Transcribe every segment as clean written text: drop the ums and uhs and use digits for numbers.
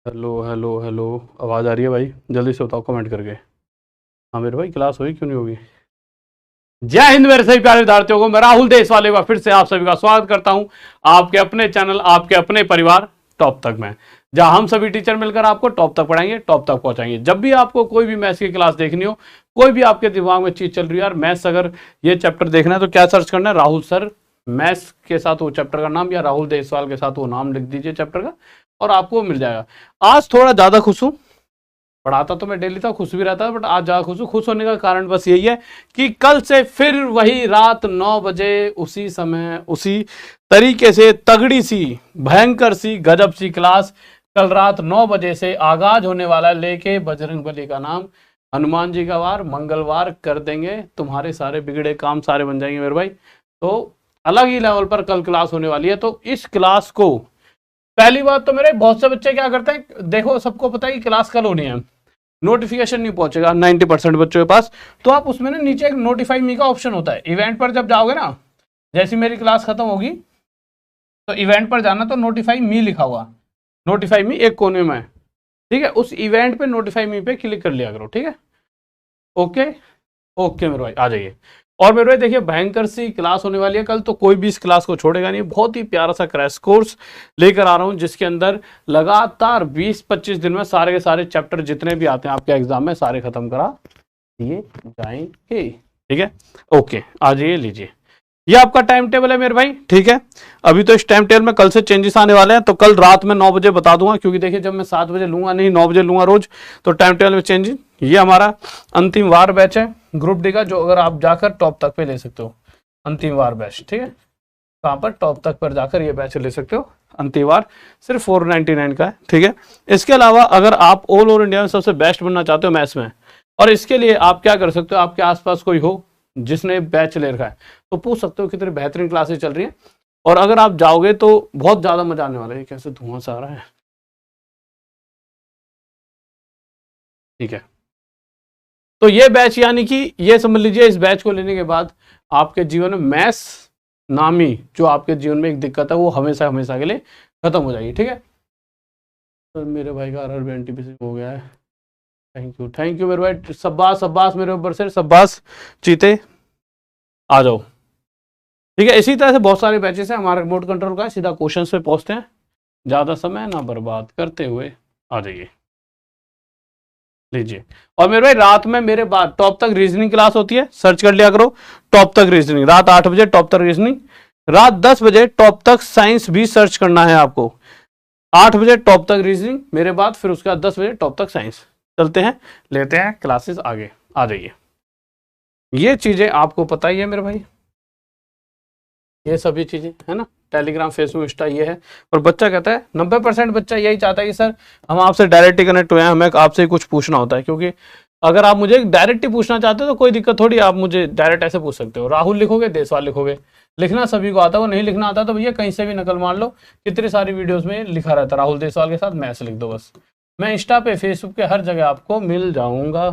Hello hello hello. आवाज़ आ रही है भाई? जल्दी से बताओ कमेंट करके। हाँ मेरे भाई, क्लास हुई क्यों नहीं होगी? जय हिंद मेरे सभी प्यारे विद्यार्थियों को, मैं राहुल देशवाल एक बार फिर से आप सभी का स्वागत करता हूं आपके अपने चैनल, आपके अपने परिवार टॉप तक में, जहां हम सभी टीचर मिलकर आपको टॉप तक पढ़ाएंगे, टॉप तक पहुंचाएंगे। जब भी आपको कोई भी मैथ्स की क्लास देखनी हो, कोई भी आपके दिमाग में चीज चल रही है यार मैथ्स अगर ये चैप्टर देखना है तो क्या सर्च करना है? राहुल सर मैथ्स के साथ वो चैप्टर का नाम, या राहुल देशवाल के साथ वो नाम लिख दीजिए चैप्टर का और आपको मिल जाएगा। आज थोड़ा ज्यादा खुश हूं, पढ़ाता तो मैं डेली था, खुश भी रहता है, बट आज ज्यादा खुश हूं। खुश होने का कारण बस यही है कि कल से फिर वही रात 9 बजे उसी समय उसी तरीके से तगड़ी सी भयंकर सी गजब सी क्लास कल रात 9 बजे से आगाज होने वाला, लेके बजरंगबली का नाम, हनुमान जी का वार, मंगलवार कर देंगे, तुम्हारे सारे बिगड़े काम सारे बन जाएंगे मेरे भाई। तो अलग ही लेवल पर कल क्लास होने वाली है। तो इस क्लास को पहली बात तो मेरे बहुत से बच्चे क्या करते हैं, देखो सबको पता है कि क्लास कल होनी है, नोटिफिकेशन नहीं पहुंचेगा 90% बच्चों के पास, तो आप उसमें ना नीचे एक नोटिफाई मी का ऑप्शन होता है। इवेंट पर जब जाओगे ना, जैसी मेरी क्लास खत्म होगी तो इवेंट पर जाना, तो नोटिफाई मी लिखा हुआ, नोटिफाई मी एक कोने में, ठीक है, उस इवेंट पे नोटिफाई मी पे क्लिक कर लिया करो, ठीक है। ओके ओके मेरे भाई, आ जाइए। और मेरे भाई देखिए, भयंकर सी क्लास होने वाली है कल, तो कोई भी इस क्लास को छोड़ेगा नहीं। बहुत ही प्यारा सा क्रैश कोर्स लेकर आ रहा हूं, जिसके अंदर लगातार 20-25 दिन में सारे के सारे चैप्टर जितने भी आते हैं आपके एग्जाम में सारे खत्म करा दिए जाएंगे, ठीक है। ओके, आ जाइए, लीजिए, ये आपका टाइम टेबल है मेरे भाई, ठीक है। अभी तो इस टाइम टेबल में कल से चेंजेस आने वाले हैं, तो कल रात में 9 बजे बता दूंगा, क्योंकि देखिए जब मैं 7 बजे लूंगा नहीं, 9 बजे लूंगा रोज, तो टाइम टेबल में चेंज। ये हमारा अंतिम वार बैच है ग्रुप डी का, जो अगर आप जाकर टॉप तक पे ले सकते हो, अंतिम वार बैच, ठीक है। कहाँ पर? टॉप तक पर जाकर ये बैच ले सकते हो, अंतिम वार सिर्फ 499 का है, ठीक है। इसके अलावा अगर आप ऑल ओवर इंडिया में सबसे बेस्ट बनना चाहते हो मैथ्स में, और इसके लिए आप क्या कर सकते हो, आपके आसपास कोई हो जिसने बैच ले रखा है तो पूछ सकते हो कितनी बेहतरीन क्लासेस चल रही हैं, और अगर आप जाओगे तो बहुत ज्यादा मजा आने वाला है। कैसे धुआं सा आ रहा है, ठीक है। तो ये बैच, यानी कि ये समझ लीजिए, इस बैच को लेने के बाद आपके जीवन में मैथ्स नामी जो आपके जीवन में एक दिक्कत है वो हमेशा हमेशा के लिए खत्म हो जाएगी, ठीक है। तो मेरे भाई का आरआरबी एनटीपीसी हो गया है, थैंक यू मेरे भाई, शब्बास शब्बास मेरे ऊपर से, शब्बास चीते, आ जाओ, ठीक है। इसी तरह से बहुत सारे बैचेस हैं हमारा रिमोट कंट्रोल का, सीधा क्वेश्चन पे पहुंचते हैं, ज्यादा समय ना बर्बाद करते हुए, आ जाइए, लीजिए। और मेरे भाई रात में मेरे बाद टॉप तक रीजनिंग क्लास होती है, सर्च कर लिया करो टॉप तक रीजनिंग, रात 8 बजे टॉप तक रीजनिंग, रात 10 बजे टॉप तक साइंस भी सर्च करना है आपको। 8 बजे टॉप तक रीजनिंग मेरे बाद, फिर उसके बाद 10 बजे टॉप तक साइंस। चलते हैं, लेते हैं क्लासेस आगे, आ जाइए। ये चीजें आपको पता ही है मेरे भाई, ये सभी चीजें है ना, टेलीग्राम फेसबुक इंस्टा ये है। और बच्चा कहता है 90% बच्चा यही चाहता है कि सर हम आपसे डायरेक्ट ही कनेक्ट हुए हैं, हमें आपसे ही कुछ पूछना होता है, क्योंकि अगर आप मुझे डायरेक्ट ही पूछना चाहते हो तो कोई दिक्कत थोड़ी, आप मुझे डायरेक्ट ऐसे पूछ सकते हो, राहुल लिखोगे, देशवाल लिखोगे, लिखना सभी को आता है, वो नहीं लिखना आता तो भैया कहीं से भी नकल मार लो, कितनी सारी वीडियोस में लिखा रहता है राहुल देशवाल के साथ मैथ्स लिख दो बस, मैं इंस्टा पे फेसबुक पे हर जगह आपको मिल जाऊंगा।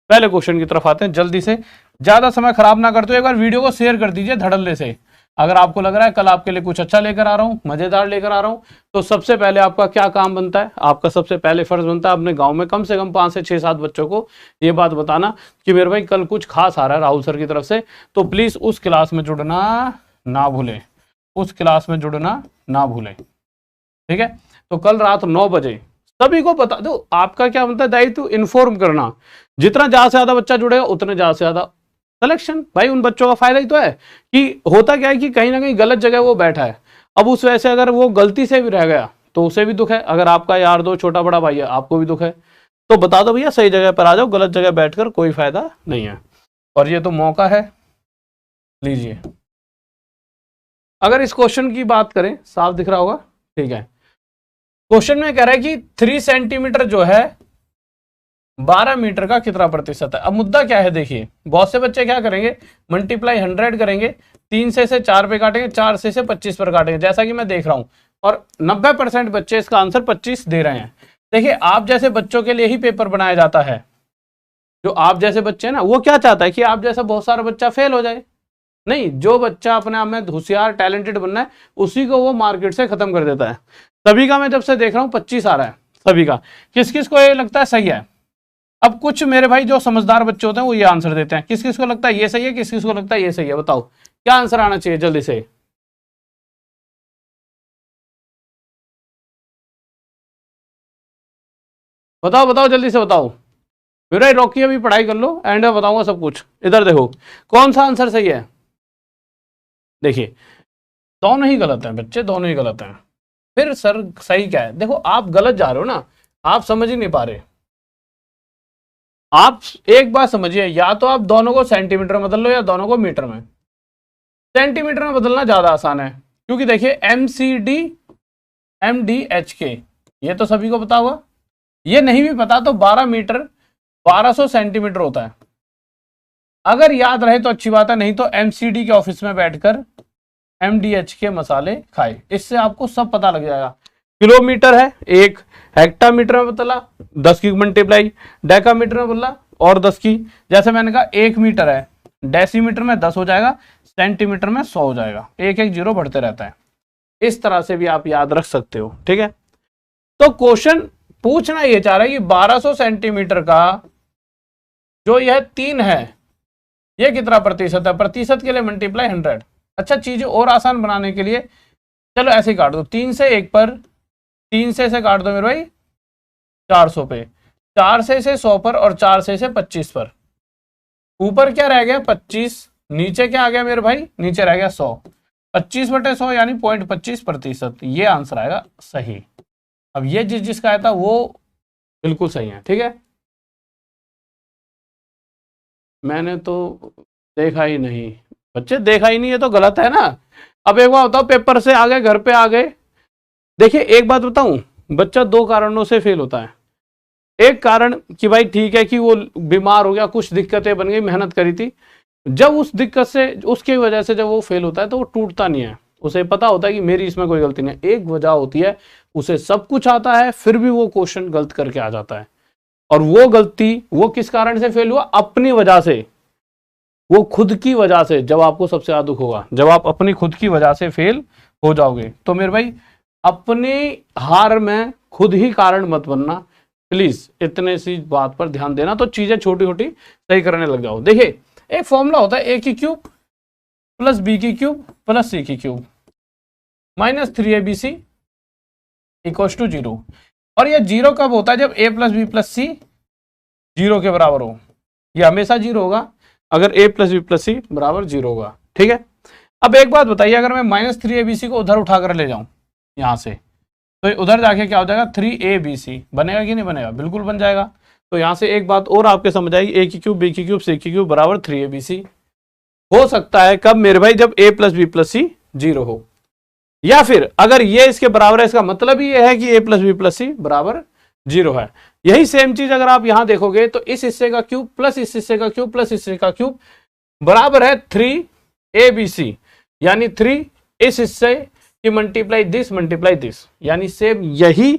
पहले क्वेश्चन की तरफ आते हैं जल्दी से, ज्यादा समय खराब ना करते हो, एक बार वीडियो को शेयर कर दीजिए धड़ल्ले से। अगर आपको लग रहा है कल आपके लिए कुछ अच्छा लेकर आ रहा हूं, मजेदार लेकर आ रहा हूं, तो सबसे पहले आपका क्या काम बनता है, आपका सबसे पहले फर्ज बनता है अपने गांव में कम से कम 5 से 6-7 बच्चों को ये बात बताना कि मेरे भाई कल कुछ खास आ रहा है राहुल सर की तरफ से, तो प्लीज उस क्लास में जुड़ना ना भूलें, उस क्लास में जुड़ना ना भूलें, ठीक है। तो कल रात 9 बजे सभी को बता दो, आपका क्या बनता है दायित्व, इन्फॉर्म करना, जितना ज्यादा से ज्यादा बच्चा जुड़ेगा उतने ज्यादा से ज्यादा सिलेक्शन, भाई उन बच्चों का फायदा ही तो है। कि होता क्या है कि कहीं ना कहीं गलत जगह वो बैठा है, अब उस वजह से अगर वो गलती से भी रह गया तो उसे भी दुख है, अगर आपका यार दो छोटा बड़ा भाई है आपको भी दुख है, तो बता दो भैया सही जगह पर आ जाओ, गलत जगह बैठकर कोई फायदा नहीं है। और ये तो मौका है, लीजिए। अगर इस क्वेश्चन की बात करें, साफ दिख रहा होगा, ठीक है। क्वेश्चन में कह रहा है कि 3 सेंटीमीटर जो है 12 मीटर का कितना प्रतिशत है। अब मुद्दा क्या है, देखिए बहुत से बच्चे क्या करेंगे, मल्टीप्लाई 100 करेंगे, 3 से 4 पे काटेंगे, 4 से 25 पर काटेंगे, जैसा कि मैं देख रहा हूं, और 90% बच्चे इसका आंसर 25 दे रहे हैं। देखिए आप जैसे बच्चों के लिए ही पेपर बनाया जाता है, जो आप जैसे बच्चे हैं ना, वो क्या चाहता है कि आप जैसा बहुत सारा बच्चा फेल हो जाए, नहीं, जो बच्चा अपने आप में होशियार टैलेंटेड बनना है उसी को वो मार्केट से खत्म कर देता है। सभी का मैं जब से देख रहा हूँ 25 आ रहा है, सभी का। किस किस को ये लगता है सही है? अब कुछ मेरे भाई जो समझदार बच्चे होते हैं वो ये आंसर देते हैं। किस किस को लगता है ये सही है, किस किस को लगता है ये सही है? बताओ क्या आंसर आना चाहिए जल्दी से। बताओ बताओ जल्दी से बताओ। मेरा रॉकी अभी पढ़ाई कर लो एंड बताऊंगा सब कुछ। इधर देखो कौन सा आंसर सही है। देखिए दोनों ही गलत हैं बच्चे, दोनों ही गलत हैं। फिर सर सही क्या है? देखो आप गलत जा रहे हो ना, आप समझ ही नहीं पा रहे। आप एक बात समझिए, या तो आप दोनों को सेंटीमीटर में बदल लो या दोनों को मीटर में। सेंटीमीटर में बदलना ज्यादा आसान है, क्योंकि देखिए MCD MDHK ये तो सभी को पता होगा। ये नहीं भी पता तो 12 मीटर 1200 सेंटीमीटर होता है। अगर याद रहे तो अच्छी बात है, नहीं तो MCD के ऑफिस में बैठकर MDHK मसाले खाए, इससे आपको सब पता लग जाएगा। किलोमीटर है एक, हेक्टामीटर में बदला 10 की मल्टीप्लाई, डेकामीटर में बदला और 10 की। जैसे मैंने कहा 1 मीटर है, डेसीमीटर में 10 हो जाएगा, सेंटीमीटर में 100 हो जाएगा, एक एक जीरो बढ़ते रहता है। इस तरह से भी आप याद रख सकते हो, ठीक है। तो क्वेश्चन पूछना यह चाह रहा है कि 1200 सेंटीमीटर का जो यह 3 है यह कितना प्रतिशत है? प्रतिशत के लिए मल्टीप्लाई 100। अच्छा चीजें और आसान बनाने के लिए चलो ऐसे ही काट दो, 3 से 1 पर, 3 से काट दो मेरे भाई 400 पे, 4 से 100 पर और 4 से 25 पर। ऊपर क्या रह गया 25, नीचे क्या आ गया मेरे भाई? नीचे रह गया 100। 25/100 यानी 0.25%। ये आंसर आएगा सही। अब ये जिसका आया था वो बिल्कुल सही है, ठीक है। मैंने तो देखा ही नहीं बच्चे, देखा ही नहीं, ये तो गलत है ना। अब एक बात बताओ, पेपर से आ गए, घर पे आ गए। देखिए एक बात बताऊं, बच्चा 2 कारणों से फेल होता है। एक कारण कि भाई ठीक है कि वो बीमार हो गया, कुछ दिक्कतें बन गई, मेहनत करी थी, जब उस दिक्कत से उसकी वजह से जब वो फेल होता है तो वो टूटता नहीं है, उसे पता होता है कि मेरी इसमें कोई गलती नहीं है। एक वजह होती है उसे सब कुछ आता है फिर भी वो क्वेश्चन गलत करके आ जाता है, और वो गलती वो किस कारण से फेल हुआ? अपनी वजह से, वो खुद की वजह से। जब आपको सबसे ज्यादा दुख होगा जब आप अपनी खुद की वजह से फेल हो जाओगे। तो मेरे भाई अपनी हार में खुद ही कारण मत बनना, प्लीज इतने सी बात पर ध्यान देना, तो चीजें छोटी छोटी सही करने लग जाओ। देखिए एक फॉर्मूला होता है A की क्यूब प्लस B की क्यूब प्लस C की cube minus 3ABC equals to 0। और ये 0 कब होता है? जब A plus B plus C 0 के बराबर हो। ये हमेशा 0 होगा अगर A plus B plus C बराबर 0 होगा, ठीक है। अब एक बात बताइए, अगर मैं माइनस 3ABC को उधर उठाकर ले जाऊं यहां से, तो उधर जाके क्या हो जाएगा? 3ABC बनेगा कि नहीं बनेगा? बिल्कुल बन जाएगा। तो यहां से एक बात और आपके समझ आएगी, A की क्यूब B की क्यूब C की क्यूब बराबर 3ABC हो सकता है कब मेरे भाई? जब A plus B plus C 0 हो, या फिर अगर ये इसके बराबर है, इसका मतलब ही ये है कि A plus B plus C बराबर 0 है। यही सेम चीज अगर आप यहां देखोगे तो इस हिस्से का क्यूब प्लस इस हिस्से का क्यूब प्लस इस हिस्से का क्यूब बराबर है 3ABC, यानी 3 इस हिस्से की मल्टीप्लाई दिस, यानी सेम यही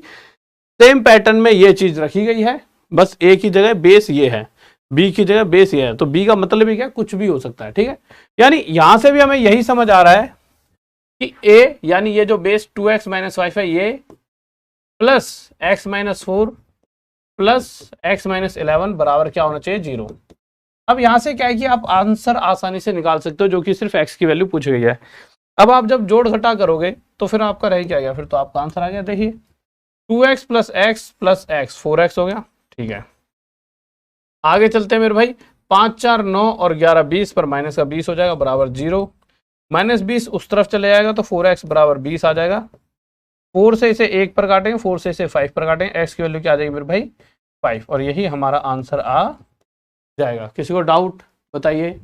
सेम पैटर्न में ये चीज रखी गई है, बस A की जगह बेस ये है, B की जगह बेस ये है। तो B का मतलब ही क्या? कुछ भी हो सकता है, ठीक है। यानी यहां से भी हमें यही समझ आ रहा है कि A यानी ये जो बेस 2x माइनस 5 है ये plus x minus 4 plus x minus 11 बराबर क्या होना चाहिए? 0। अब यहां से क्या है कि आप आंसर आसानी से निकाल सकते हो, जो कि सिर्फ x की वैल्यू पूछी गई है। अब आप जब जोड़ घटा करोगे तो फिर आपका रह क्या गया? फिर तो आपका आंसर आ गया। देखिए 2x प्लस x 4x हो गया, ठीक है। आगे चलते हैं मेरे भाई, 5 4 9 और 11 20 पर माइनस का 20 हो जाएगा बराबर 0। माइनस 20 उस तरफ चले जाएगा तो 4x बराबर 20 आ जाएगा। 4 से इसे 1 पर काटेंगे, 4 से इसे 5 पर काटेंगे, x की वैल्यू क्या आ जाएगी मेरे भाई? 5। और यही हमारा आंसर आ जाएगा। किसी को डाउट बताइए?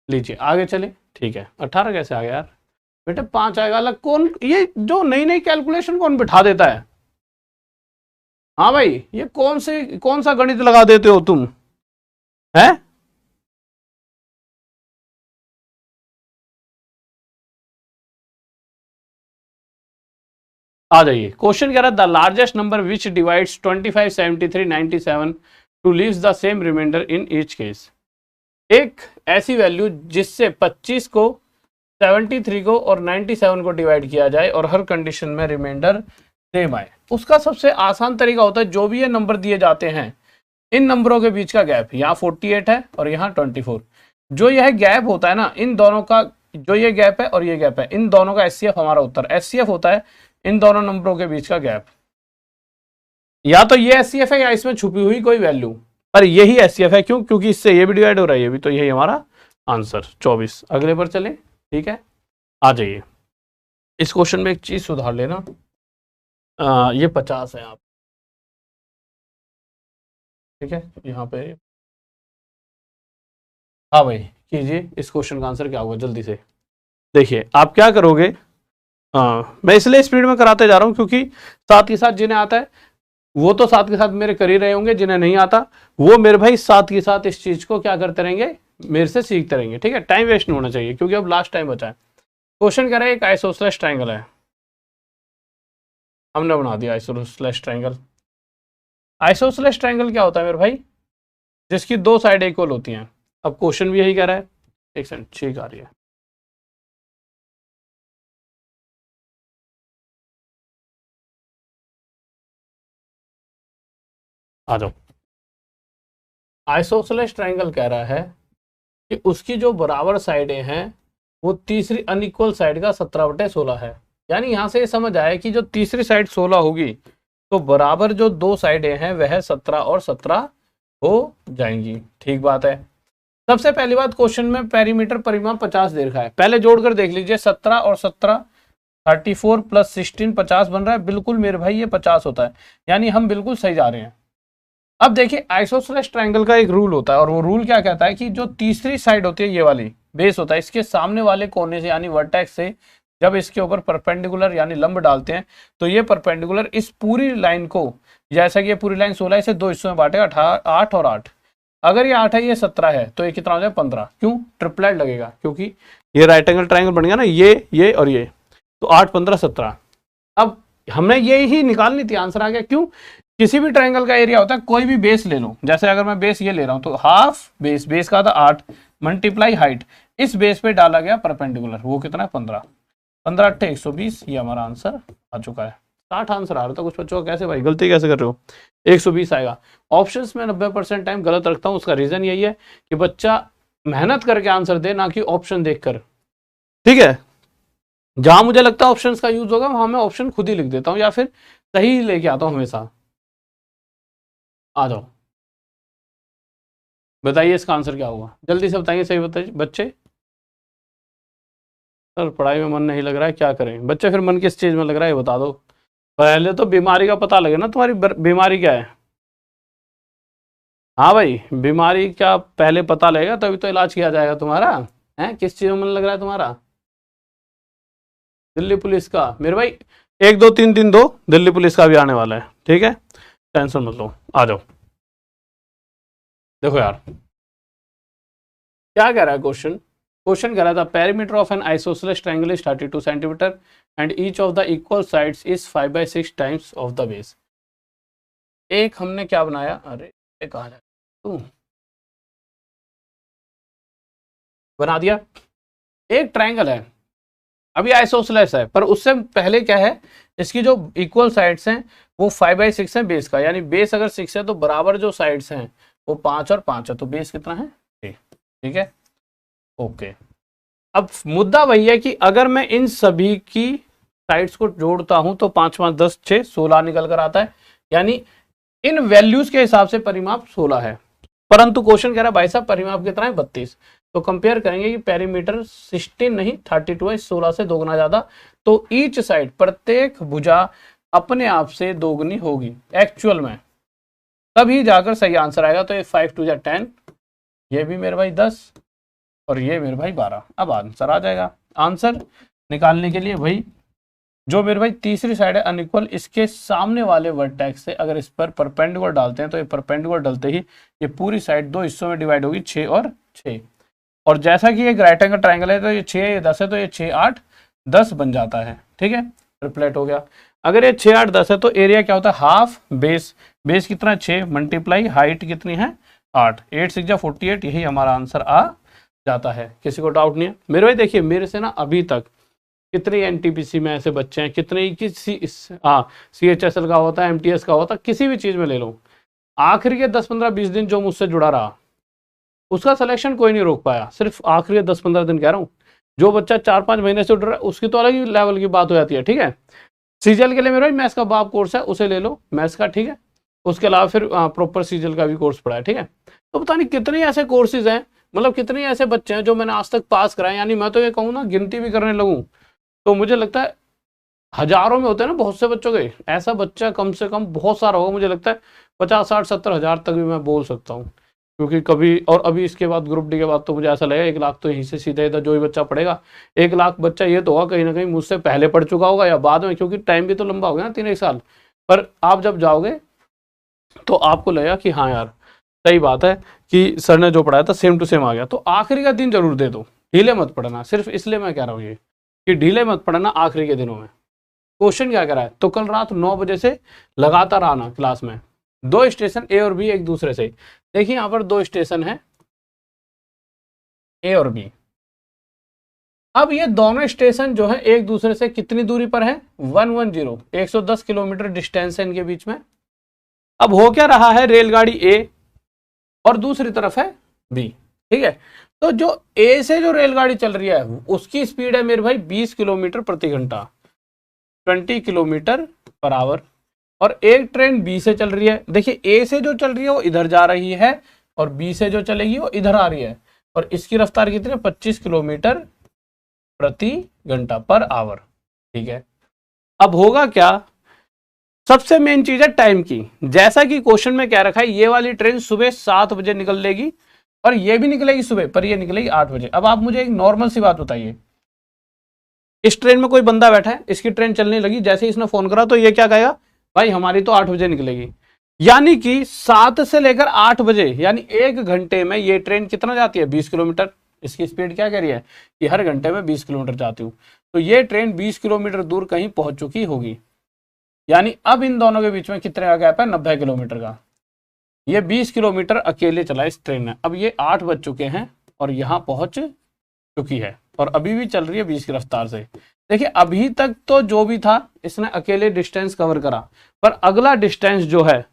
लीजिए आगे चले, ठीक है। 18 कैसे आ गया यार? बेटे 5 आएगा अलग। कौन ये जो नई नई कैलकुलेशन कौन बिठा देता है? हाँ भाई ये कौन सा गणित लगा देते हो तुम, है? आ जाइए। क्वेश्चन कह रहा है the largest number which divides 25 73 97 to leaves the same remainder in each case. एक ऐसी वैल्यू जिससे 25 को 73 को और 97 को डिवाइड किया जाए और हर कंडीशन में रिमाइंडर सेम आए। उसका सबसे आसान तरीका होता है, जो भी ये नंबर दिए जाते हैं इन नंबरों के बीच का गैप, यहाँ 48 है और यहाँ 24, जो यह गैप होता है ना इन दोनों का, जो ये गैप है और ये गैप है, इन दोनों का एचसीएफ हमारा उत्तर। एचसीएफ होता है इन दोनों नंबरों के बीच का गैप। या तो ये एचसीएफ है या इसमें छुपी हुई कोई वैल्यू, पर यही एचसीएफ है। क्यों? क्योंकि इससे ये भी डिवाइड हो रहा है, ये भी, तो यही हमारा आंसर 24। अगले पर चले, ठीक है, आ जाइए। इस क्वेश्चन में एक चीज सुधार लेना, ये 50 है आप, ठीक है, यहाँ पे। हाँ भाई कीजिए, इस क्वेश्चन का आंसर क्या होगा जल्दी से। देखिए आप क्या करोगे, मैं इसलिए स्पीड में कराते जा रहा हूँ क्योंकि साथ ही साथ जिन्हें आता है वो तो साथ के साथ मेरे कर ही रहे होंगे, जिन्हें नहीं आता वो मेरे भाई साथ के साथ इस चीज को क्या करते रहेंगे, मेरे से सीखते रहेंगे, ठीक है। टाइम वेस्ट नहीं होना चाहिए क्योंकि अब लास्ट टाइम बचा है। क्वेश्चन कह रहा है एक आइसोसेलेस ट्रायंगल है, हमने बना दिया आइसोसेलेस ट्रायंगल। आइसोसेलेस ट्रायंगल क्या होता है मेरे भाई, जिसकी दो साइड इक्वल होती हैं। अब क्वेश्चन भी यही कह रहा है, एक सेकंड, ठीक आ रही है, आ जाओ। आइसोसेलेस ट्रायंगल कह रहा है कि उसकी जो बराबर साइडें हैं वो तीसरी अनइक्वल साइड का 17/16 है। यानी यहां से ये समझ आया कि जो तीसरी साइड 16 होगी तो बराबर जो दो साइडें हैं वह 17 और 17 हो जाएंगी। ठीक बात है। सबसे पहली बात, क्वेश्चन में पेरीमीटर परिमाप 50 दे रखा है, पहले जोड़कर देख लीजिए, 17 और 17 34 + 16 50 बन रहा है। बिल्कुल मेरे भाई ये 50 होता है, यानी हम बिल्कुल सही जा रहे हैं। अब देखिए आइसोसेलेस ट्रायंगल का एक रूल होता है और वो रूल क्या कहता है कि जो तीसरी साइड होती है, ये वाली बेस होता है, इसके सामने वाले कोने से यानी वर्टेक्स से जब इसके ऊपर परपेंडिकुलर यानी लंब डालते हैं तो ये परपेंडिकुलर इस पूरी लाइन को, जैसा कि ये पूरी लाइन 16 इसे दो हिस्सों में बांटेगा, 8 और 8। अगर ये 8 है ये 17 है तो ये कितना हो जाए 15। क्यों? ट्रिपलेट लगेगा क्योंकि ये राइट एंगल ट्रायंगल बन गया ना, ये और ये, तो 8 15 17। अब हमने ये ही निकालनी थी, आंसर आ गया। क्यों? किसी भी ट्रायंगल का एरिया होता है, कोई भी बेस ले लो, जैसे अगर मैं बेस ये ले रहा हूं तो हाफ बेस का था 8 मल्टीप्लाई हाइट, इस बेस पे डाला गया परपेंडिकुलर, वो कितना है 15, 15 8 120, ये हमारा आंसर आ चुका है। 60 आंसर आ रहा था कुछ बच्चों का, कैसे भाई गलती कैसे कर रहे हो, 120 आएगा। ऑप्शंस में 90% टाइम गलत रखता हूँ, उसका रीजन यही है कि बच्चा मेहनत करके आंसर दे, ना कि ऑप्शन देखकर, ठीक है। जहां मुझे लगता है ऑप्शंस का यूज होगा वहां मैं ऑप्शन खुद ही लिख देता हूँ या फिर सही लेके आता हूँ हमेशा। आ जाओ, बताइए इसका आंसर क्या होगा, जल्दी से बताइए, सही बताइए बच्चे। सर पढ़ाई में मन नहीं लग रहा है, क्या करें बच्चे? फिर मन किस चीज में लग रहा है बता दो। पहले तो बीमारी का पता लगे ना, तुम्हारी बीमारी क्या है। हाँ भाई, बीमारी क्या पहले पता लगेगा तभी तो इलाज किया जाएगा तुम्हारा। है किस चीज में मन लग रहा है तुम्हारा? दिल्ली पुलिस का मेरे भाई 1 2 3 दिन दो, दिल्ली पुलिस का भी आने वाला है, ठीक है, टेंशन मत लो। आ जाओ, देखो यार क्या कह रहा है क्वेश्चन। क्वेश्चन कह रहा था perimeter of N isosceles triangle is 32 centimetre and each of the equal sides is 5/6 times of the base. एक हमने क्या बनाया, अरे कहा जाए तू बना दिया, एक ट्रायंगल है, अभी आइसोसेलेस है, पर उससे पहले क्या है, इसकी जो इक्वल साइड्स हैं वो 5/6 है बेस का, यानी बेस अगर 6 है तो बराबर जो साइड्स हैं वो 5 और 5 है, तो बेस कितना है 6, ठीक है, ओके। अब मुद्दा वही है कि अगर मैं इन सभी की साइड्स को जोड़ता हूं तो 5 5 10 6 16 निकल कर आता है, यानी इन वैल्यूज के हिसाब से परिमाप 16 है। परंतु क्वेश्चन कह रहा है भाई साहब परिमाप कितना है 32, तो कंपेयर करेंगे कि पेरीमीटर 16 नहीं 32 है, 16 से 2 गुना ज्यादा, तो ईच साइड प्रत्येक भुजा अपने आप से 2 गुनी होगी एक्चुअल में, तभी जाकर सही आंसर आएगा। तो ये 5 2 10, ये भी मेरे भाई 10 और ये मेरे भाई 12, अब आंसर आ जाएगा। आंसर निकालने के लिए भाई जो मेरे भाई तीसरी साइड है अनइक्वल, इसके सामने वाले वर्टेक्स से अगर इस पर परपेंडिकुलर डालते हैं तो ये परपेंडिकुलर डालते ही ये पूरी साइड दो हिस्सों में डिवाइड होगी, 6 और 6, और जैसा कि एक राइट एंगल ट्रायंगल है तो ये 6 ये 10 है, तो ये 6 8 10 बन जाता है, ठीक है, ट्रिपलेट हो गया। अगर ये 6 8 10 है तो एरिया क्या होता है हाफ बेस, बेस कितना 6 मल्टीप्लाई हाइट कितनी है 8, 8 6 48, यही हमारा आंसर आ जाता है। किसी को डाउट नहीं है मेरे भाई? देखिए मेरे से ना अभी तक कितने एनटीपीसी में ऐसे बच्चे हैं, कितने CHSL का होता है, MTS का होता है, किसी भी चीज में ले लो, आखिरी के 10-15-20 दिन जो मुझसे जुड़ा रहा उसका सिलेक्शन कोई नहीं रोक पाया। सिर्फ आखिरी के 10-15 दिन कह रहा हूँ, जो बच्चा 4-5 महीने से जुड़ रहा है उसकी तो अलग ही लेवल की बात हो जाती है। ठीक है, सीजीएल के लिए मेरा मैथ्स का बाप कोर्स है, उसे ले लो मैथ्स का। ठीक है, उसके अलावा फिर प्रॉपर सीजीएल का भी कोर्स पढ़ा है। ठीक है, तो पता नहीं कितने ऐसे कोर्सेज हैं, मतलब कितने ऐसे बच्चे हैं जो मैंने आज तक पास कराए। यानी मैं तो ये कहूँ ना, गिनती भी करने लगूँ तो मुझे लगता है हजारों में होते हैं ना बहुत से बच्चों के, ऐसा बच्चा कम से कम बहुत सारा होगा। मुझे लगता है 50-60-70 हज़ार तक भी मैं बोल सकता हूँ, क्योंकि कभी और अभी इसके बाद ग्रुप डी के बाद तो मुझे ऐसा लगेगा 1 लाख तो यहीं से सीधा इधर जो ही बच्चा पढ़ेगा 1 लाख बच्चा ये तो होगा कहीं ना कहीं मुझसे पहले पढ़ चुका होगा या बाद में, क्योंकि टाइम भी तो लंबा हो गया ना 3-1 साल। पर आप जब जाओगे तो आपको लगेगा कि हाँ यार सही बात है कि सर ने जो पढ़ाया था सेम टू सेम आ गया। तो आखिरी का दिन जरूर दे दो, ढीले मत पढ़ना। सिर्फ इसलिए मैं कह रहा हूँ ये कि ढीले मत पढ़ना आखिरी के दिनों में। क्वेश्चन क्या करा है, तो कल रात 9 बजे से लगातार आना क्लास में, 2 स्टेशन ए और बी एक दूसरे से। देखिए यहाँ पर 2 स्टेशन है ए और बी। अब ये दोनों स्टेशन जो है एक दूसरे से कितनी दूरी पर है, 110 किलोमीटर डिस्टेंस है इनके बीच में। अब हो क्या रहा है, रेलगाड़ी ए और दूसरी तरफ है बी। ठीक है, तो जो ए से जो रेलगाड़ी चल रही है उसकी स्पीड है मेरे भाई 20 किलोमीटर प्रति घंटा, 20 किलोमीटर पर आवर। और एक ट्रेन बी से चल रही है, देखिए ए से जो चल रही है वो इधर जा रही है और बी से जो चलेगी वो इधर आ रही है, और इसकी रफ्तार कितनी है, 25 किलोमीटर प्रति घंटा पर आवर। ठीक है, अब होगा क्या, सबसे मेन चीज है टाइम की। जैसा कि क्वेश्चन में क्या रखा है, ये वाली ट्रेन सुबह 7 बजे निकल लेगी और ये भी निकलेगी सुबह, पर ये निकलेगी 8 बजे। अब आप मुझे एक नॉर्मल सी बात बताइए, इस ट्रेन में कोई बंदा बैठा है, इसकी ट्रेन चलने लगी, जैसे ही इसने फोन करा तो ये क्या कहेगा, भाई हमारी तो 8 बजे निकलेगी। यानी कि 7 से लेकर 8 बजे यानी 1 घंटे में ये ट्रेन कितना जाती है, 20 किलोमीटर। इसकी स्पीड क्या कह रही है कि हर घंटे में 20 किलोमीटर जाती हूँ, तो ये ट्रेन 20 किलोमीटर दूर कहीं पहुंच चुकी होगी। यानी अब इन दोनों के बीच में कितने का गैप है, 90 किलोमीटर का। ये 20 किलोमीटर अकेले चला इस ट्रेन ने। अब ये 8 बज चुके हैं और यहाँ पहुंच चुकी है और अभी भी चल रही है 20 की रफ्तार से। देखिए अभी तक तो जो भी था इसने अकेले डिस्टेंस कवर करा, पर अगला डिस्टेंस जो है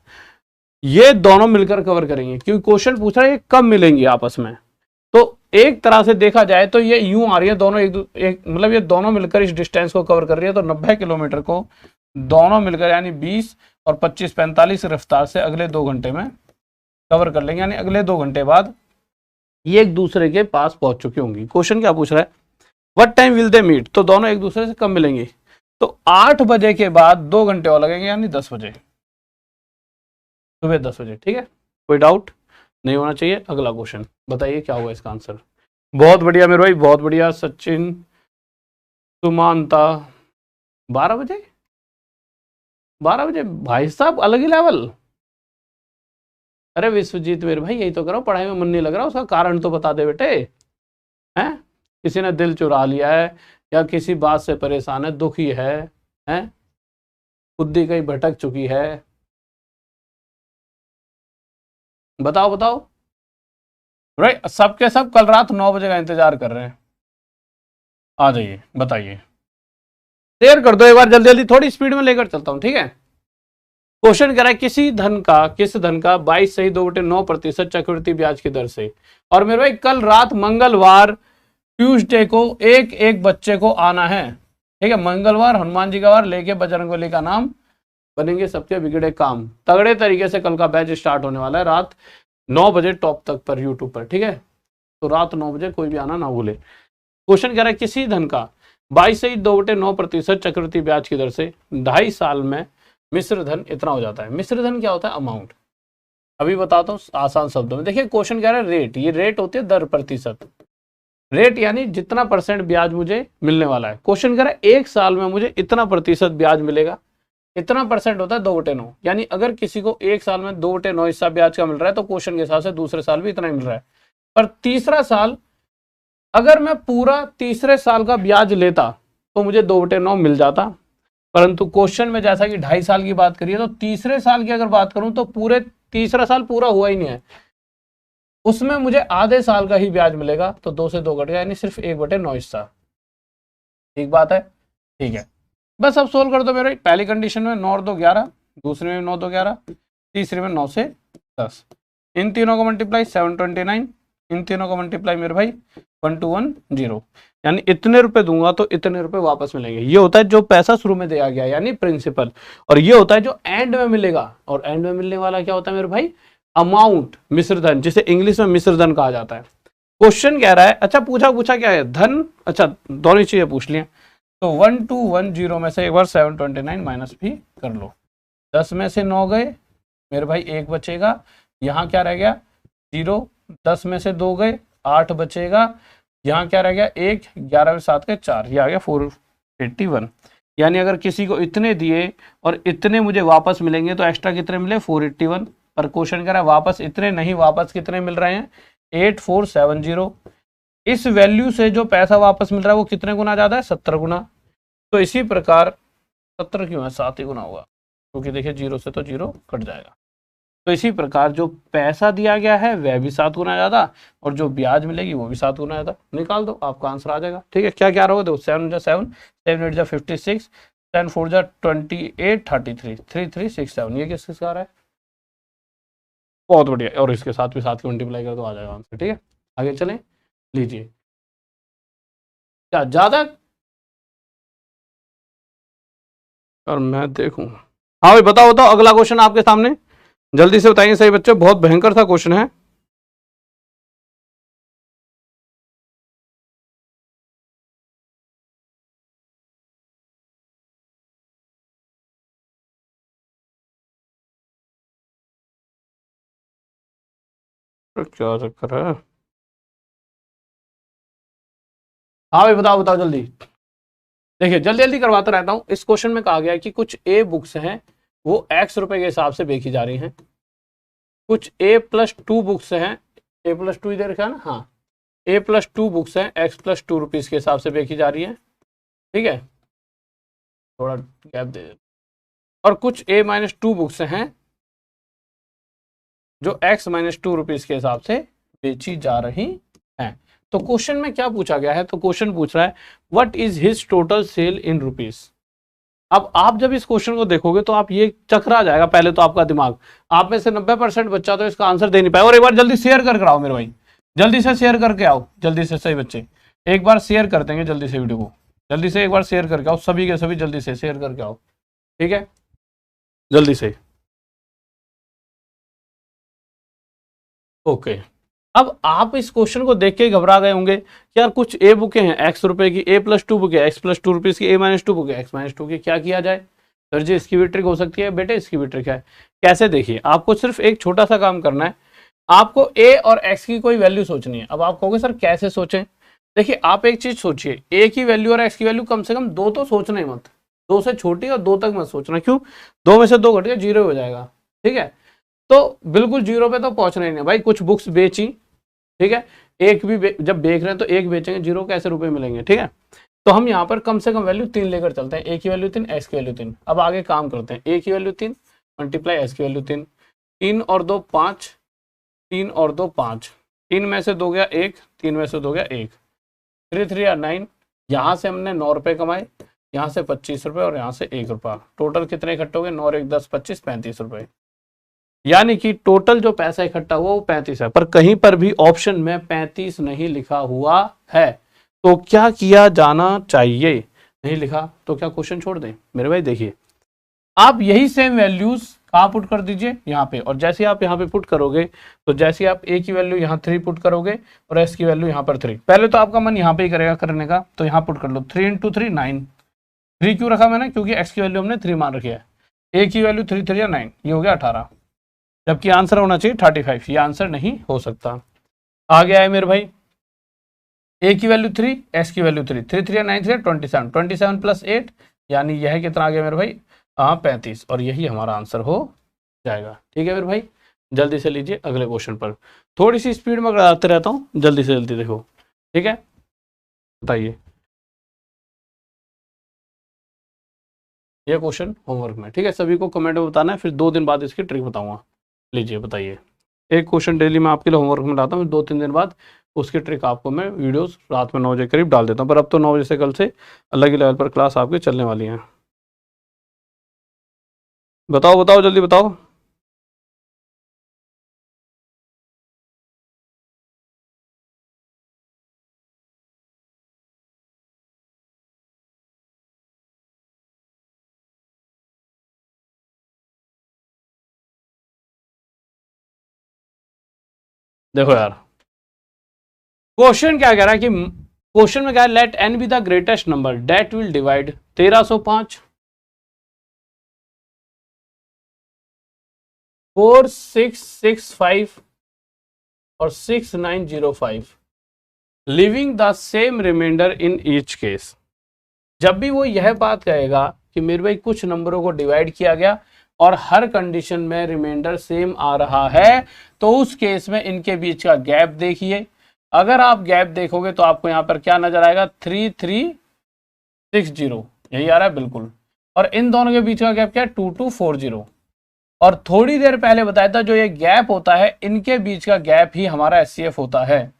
ये दोनों मिलकर कवर करेंगे, क्योंकि क्वेश्चन पूछ रहा है ये कब मिलेंगी आपस में। तो एक तरह से देखा जाए तो ये यूं आ रही है दोनों एक मतलब ये दोनों मिलकर इस डिस्टेंस को कवर कर रही है। तो 90 किलोमीटर को दोनों मिलकर यानी 20 और 25-45 रफ्तार से अगले 2 घंटे में कवर कर लेंगे, यानी अगले 2 घंटे बाद ये एक दूसरे के पास पहुंच चुकी होंगी। क्वेश्चन क्या पूछ रहा है, what time will they meet, तो दोनों एक दूसरे से कब मिलेंगे। तो 8 बजे के बाद 2 घंटे और लगेंगे, यानी 10 बजे, सुबह 10 बजे। ठीक है, कोई डाउट नहीं होना चाहिए। अगला क्वेश्चन बताइए क्या होगा इसका आंसर। बहुत बढ़िया मेरे भाई, बहुत बढ़िया। सचिन सुमानता 12 बजे, 12 बजे भाई साहब अलग ही लेवल। अरे विश्वजीत मेरे भाई यही तो करो, पढ़ाई में मन नहीं लग रहा, उसका कारण तो बता दे बेटे। हैं, किसी ने दिल चुरा लिया है या किसी बात से परेशान है, दुखी है, हैं बुद्धि कहीं भटक चुकी है, बताओ बताओ। राइट, सबके सब कल रात 9 बजे का इंतजार कर रहे हैं, आ जाइए बताइए, शेयर कर दो एक बार जल्दी जल्दी, थोड़ी स्पीड में लेकर चलता हूं। ठीक है, क्वेश्चन कह रहा है किस धन का 22 सही 2/9% चक्रवृद्धि ब्याज की दर से। और मेरे भाई कल रात मंगलवार ट्यूसडे को एक बच्चे को आना है। ठीक है, मंगलवार हनुमान जी का वार, लेके बजरंगबली का नाम, बनेंगे सबके बिगड़े काम। तगड़े तरीके से कल का बैच स्टार्ट होने वाला है रात 9 बजे टॉप तक पर यूट्यूब पर। ठीक है, तो रात 9 बजे कोई भी आना ना भूले। क्वेश्चन कह रहा है किसी धन का 22 सही 2/9% चक्रवृद्धि ब्याज की दर से 2.5 साल में मिश्र धन इतना हो जाता है। मिश्र धन क्या होता है, अमाउंट। अभी बताता हूँ आसान शब्दों में। देखिए क्वेश्चन कह रहा है रेट, ये रेट होती है दर, प्रतिशत। रेट यानी जितना % ब्याज मुझे मिलने वाला है। क्वेश्चन कह रहा है 1 साल में मुझे इतना % ब्याज मिलेगा। इतना % होता है 2/9, यानी अगर किसी को 1 साल में 2/9 हिस्सा ब्याज का मिल रहा है तो क्वेश्चन के हिसाब से दूसरे साल भी इतना ही मिल रहा है। पर तीसरा साल अगर मैं पूरा तीसरे साल का ब्याज लेता तो मुझे 2/9 मिल जाता, परंतु क्वेश्चन में जैसा कि 2.5 साल की बात करिए तो तीसरे साल की अगर बात करूं तो पूरे तीसरा साल पूरा हुआ ही नहीं है, उसमें मुझे आधे साल का ही ब्याज मिलेगा। तो 2 से 2 घट गया, यानी सिर्फ 1/9 हिस्सा। ठीक बात है, ठीक है। बस अब सोल्व कर दो मेरे। पहली कंडीशन में 9 और 2 11, दूसरे में 9 2 11, तीसरे में 9 से 10, इन तीनों को मल्टीप्लाई 729, इन तीनों को मल्टीप्लाई मेरे भाई 1210, यानी इतने रुपए दूंगा तो इतने रुपए वापस मिलेंगे। ये होता है जो पैसा शुरू में दिया गया यानी प्रिंसिपल, और ये होता है जो एंड में मिलेगा। और एंड में मिलने वाला क्या होता है मेरे भाई? अमाउंट, मिश्रधन, जिसे इंग्लिश में मिश्रधन कहा जाता है। क्वेश्चन कह रहा है, अच्छा पूछा क्या है? धन, अच्छा दोनों चीजें पूछ लिया। तो 1210 में से एक बार 729 माइनस भी कर लो। 10 में से 9 गए मेरे भाई, 1 बचेगा। यहाँ क्या रह गया? 0। 10 में से 2 गए, 8 बचेगा। यहाँ क्या रह गया? 1। 11 में 7 के 4, ये आ गया 481। यानी अगर किसी को इतने दिए और इतने मुझे वापस मिलेंगे तो एक्स्ट्रा कितने मिले? 481। पर क्वेश्चन कह रहा है वापस इतने नहीं, वापस कितने मिल रहे हैं? 8470। इस वैल्यू से जो पैसा वापस मिल रहा है वो कितने गुना ज्यादा है? 70 गुना। तो इसी प्रकार 70 क्यों है? 7 ही गुना होगा, क्योंकि देखिए 0 से तो 0 कट जाएगा। तो इसी प्रकार जो पैसा दिया गया है वह भी 7 गुना ज्यादा, और जो ब्याज मिलेगी वो भी 7 गुना ज्यादा। निकाल दो, आपका आंसर आ जाएगा। ठीक है, क्या क्या रहोगे? देखो 7 जा 7, 7 8 जा 56, 10 4 जा 28, 33, 3367। ये किस आ रहा है? बहुत बढ़िया। और इसके साथ भी 7 की मल्टीप्लाई कर तो आ जाएगा आंसर। ठीक है, आगे चलें, लीजिए। क्या ज्यादा? और मैं देखूं, हाँ भाई बताओ बताओ, अगला क्वेश्चन आपके सामने, जल्दी से बताइए सही बच्चे, बहुत भयंकर सा क्वेश्चन है। तो क्या चक्कर है? हाँ भाई बताओ बताओ जल्दी। देखिए जल्दी जल्दी करवाता रहता हूँ। इस क्वेश्चन में कहा गया है कि कुछ ए बुक्स हैं वो x रुपए के हिसाब से बेची जा रही हैं, कुछ A+2 बुक्स हैं, A+2 इधर रखा है ना, हाँ, A+2 बुक्स हैं x+2 रुपीज के हिसाब से बेची जा रही है। ठीक है, थोड़ा गैप दे। और कुछ A-2 बुक्स हैं जो x-2 रुपीज के हिसाब से बेची जा रही हैं। तो क्वेश्चन में क्या पूछा गया है? तो क्वेश्चन पूछ रहा है what is his total sale in rupees. अब आप जब इस क्वेश्चन को देखोगे तो आप ये चकरा जाएगा पहले तो आपका दिमाग। आप में से 90% बच्चा तो इसका आंसर दे नहीं पाए। और एक बार जल्दी शेयर करके आओ मेरे भाई, जल्दी से शेयर करके आओ, जल्दी से सही बच्चे एक बार शेयर कर देंगे जल्दी से वीडियो को, जल्दी से एक बार शेयर करके आओ, सभी के सभी जल्दी से शेयर करके आओ। ठीक है, जल्दी से। ओके, अब आप इस क्वेश्चन को देख के घबरा गए होंगे कि यार कुछ ए बुकें हैं x रुपए की, A+2 बुकें, x+2 रुपीज की, A-2 बुकें, x-2 की, क्या किया जाए? सर जी इसकी भी ट्रिक हो सकती है। बेटे इसकी भी ट्रिक है। कैसे? देखिए आपको सिर्फ एक छोटा सा काम करना है, आपको a और x की कोई वैल्यू सोचनी है। अब आप कहोगे सर कैसे सोचें? देखिए आप एक चीज सोचिए, a की वैल्यू और x की वैल्यू कम से कम 2 तो सोचना ही मत, 2 से छोटी और 2 तक मत सोचना। क्यों? 2 में से 2 घट गया 0 हो जाएगा। ठीक है, तो बिल्कुल 0 पे तो पहुंचना ही नहीं भाई। कुछ बुक्स बेची, ठीक है, एक भी जब बेच रहे हैं तो एक बेचेंगे, 0 कैसे रुपए मिलेंगे? ठीक है, तो हम यहाँ पर कम से कम वैल्यू 3 लेकर चलते हैं। a की वैल्यू 3, x की वैल्यू 3। अब आगे काम करते हैं, a की वैल्यू 3 मल्टीप्लाई x की वैल्यू 3, 3 और 2 5, 3 और 2 5, 3 में से 2 गया 1, 3 में से 2 गया 1, 3 3 या 9। यहाँ से हमने 9 रुपए कमाए, यहाँ से 25 रुपए और यहाँ से 1 रुपया। टोटल कितने इकट्ठे हो गए? 9 1 10 25 35 रुपए। यानी कि टोटल जो पैसा इकट्ठा हुआ वो 35 है, पर कहीं पर भी ऑप्शन में 35 नहीं लिखा हुआ है। तो क्या किया जाना चाहिए? नहीं लिखा तो क्या क्वेश्चन छोड़ दें? मेरे भाई देखिए, आप यही सेम वैल्यूज कहाँ पुट कर दीजिए? यहाँ पे। और जैसे आप यहाँ पे पुट करोगे तो जैसे आप a की वैल्यू यहाँ 3 पुट करोगे और s की वैल्यू यहाँ पर 3, पहले तो आपका मन यहाँ पे ही करेगा करने का, तो यहाँ पुट कर लो 3 × 3 9। 3 क्यों रखा मैंने? क्योंकि x की वैल्यू हमने 3 मान रखी है। a की वैल्यू 3 3 या 9, ये हो गया 18, जबकि आंसर होना चाहिए 35। ये आंसर नहीं हो सकता। आ गया है मेरे भाई, a की वैल्यू 3, s की वैल्यू 3, 3 3 या 9 3 27, 27 प्लस 8 यानी यह कितना आ गया मेरे भाई? 35। और यही हमारा आंसर हो जाएगा। ठीक है मेरे भाई, जल्दी से लीजिए अगले क्वेश्चन पर। थोड़ी सी स्पीड में कराते रहता हूँ, जल्दी से जल्दी देखो। ठीक है, बताइए। ये क्वेश्चन होमवर्क में, ठीक है, सभी को कमेंट में बताना है, फिर 2 दिन बाद इसकी ट्रिक बताऊंगा। लीजिए बताइए। एक क्वेश्चन डेली मैं आपके लिए होमवर्क में लाता हूँ, 2-3 दिन बाद उसकी ट्रिक आपको मैं वीडियोस रात में 9 बजे करीब डाल देता हूँ, पर अब तो 9 बजे से कल से अलग ही लेवल पर क्लास आपकी चलने वाली है। बताओ बताओ जल्दी बताओ। देखो यार क्वेश्चन क्या कह रहा है कि क्वेश्चन में क्या है, let N be the greatest number that will divide 1305 4665 और 6905 leaving the same remainder in each case. जब भी वो यह बात कहेगा कि मेरे भाई कुछ नंबरों को डिवाइड किया गया और हर कंडीशन में रिमाइंडर सेम आ रहा है, तो उस केस में इनके बीच का गैप देखिए। अगर आप गैप देखोगे तो आपको यहां पर क्या नजर आएगा, 3360, यही आ रहा है बिल्कुल। और इन दोनों के बीच का गैप क्या है, 2240। और थोड़ी देर पहले बताया था जो ये गैप होता है इनके बीच का गैप ही हमारा एचसीएफ होता है,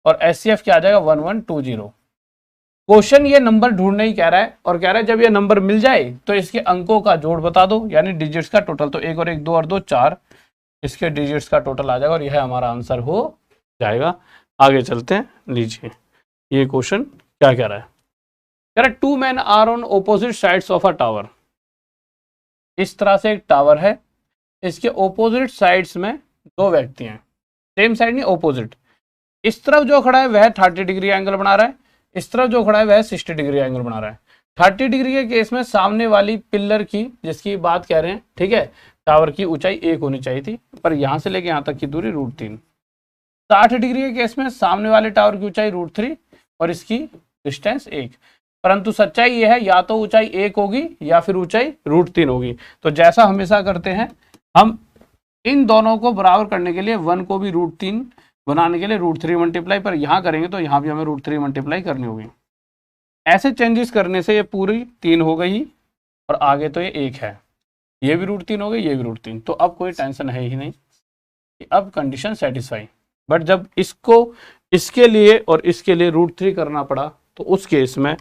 और एचसीएफ क्या आ जाएगा, 1120। क्वेश्चन ये नंबर ढूंढने ही कह रहा है, और कह रहा है जब ये नंबर मिल जाए तो इसके अंकों का जोड़ बता दो, यानी डिजिट्स का टोटल। तो 1 और 1 2 और 2 4, इसके डिजिट्स का टोटल आ जाएगा और यह हमारा आंसर हो जाएगा। आगे चलते हैं, लीजिए ये क्वेश्चन क्या कह रहा है। कह रहा है 2 men are on opposite sides of a tower. इस तरह से एक टावर है, इसके ऑपोजिट साइड्स में 2 व्यक्ति हैं, सेम साइड नहीं ऑपोजिट। इस तरफ जो खड़ा है वह 30 डिग्री एंगल बना रहा है, इस तरफ जो खड़ा है वह 60 डिग्री एंगल बना रहा है। 30 डिग्री के केस में सामने वाली पिलर की, जिसकी बात कह रहे हैं, ठीक है, टावर की ऊंचाई 1 होनी चाहिए थी, पर यहां से लेके यहां तक की दूरी √3। 60 डिग्री के केस में सामने वाले टावर की ऊंचाई √3 और इसकी डिस्टेंस 1। परंतु सच्चाई यह है, या तो ऊंचाई 1 होगी या फिर ऊंचाई √3 होगी। तो जैसा हमेशा करते हैं, हम इन दोनों को बराबर करने के लिए 1 को भी √3 बनाने के लिए √3 मल्टीप्लाई, पर यहां करेंगे तो यहां भी हमें √3 मल्टीप्लाई करनी होगी। ऐसे चेंजेस करने से ये पूरी 3 हो गई और आगे तो ये 1 है, ये भी √3 हो गई, ये भी √3। तो अब कोई टेंशन है ही नहीं, अब कंडीशन सेटिस्फाई। बट जब इसको इसके लिए और इसके लिए √3 करना पड़ा, तो उस केस में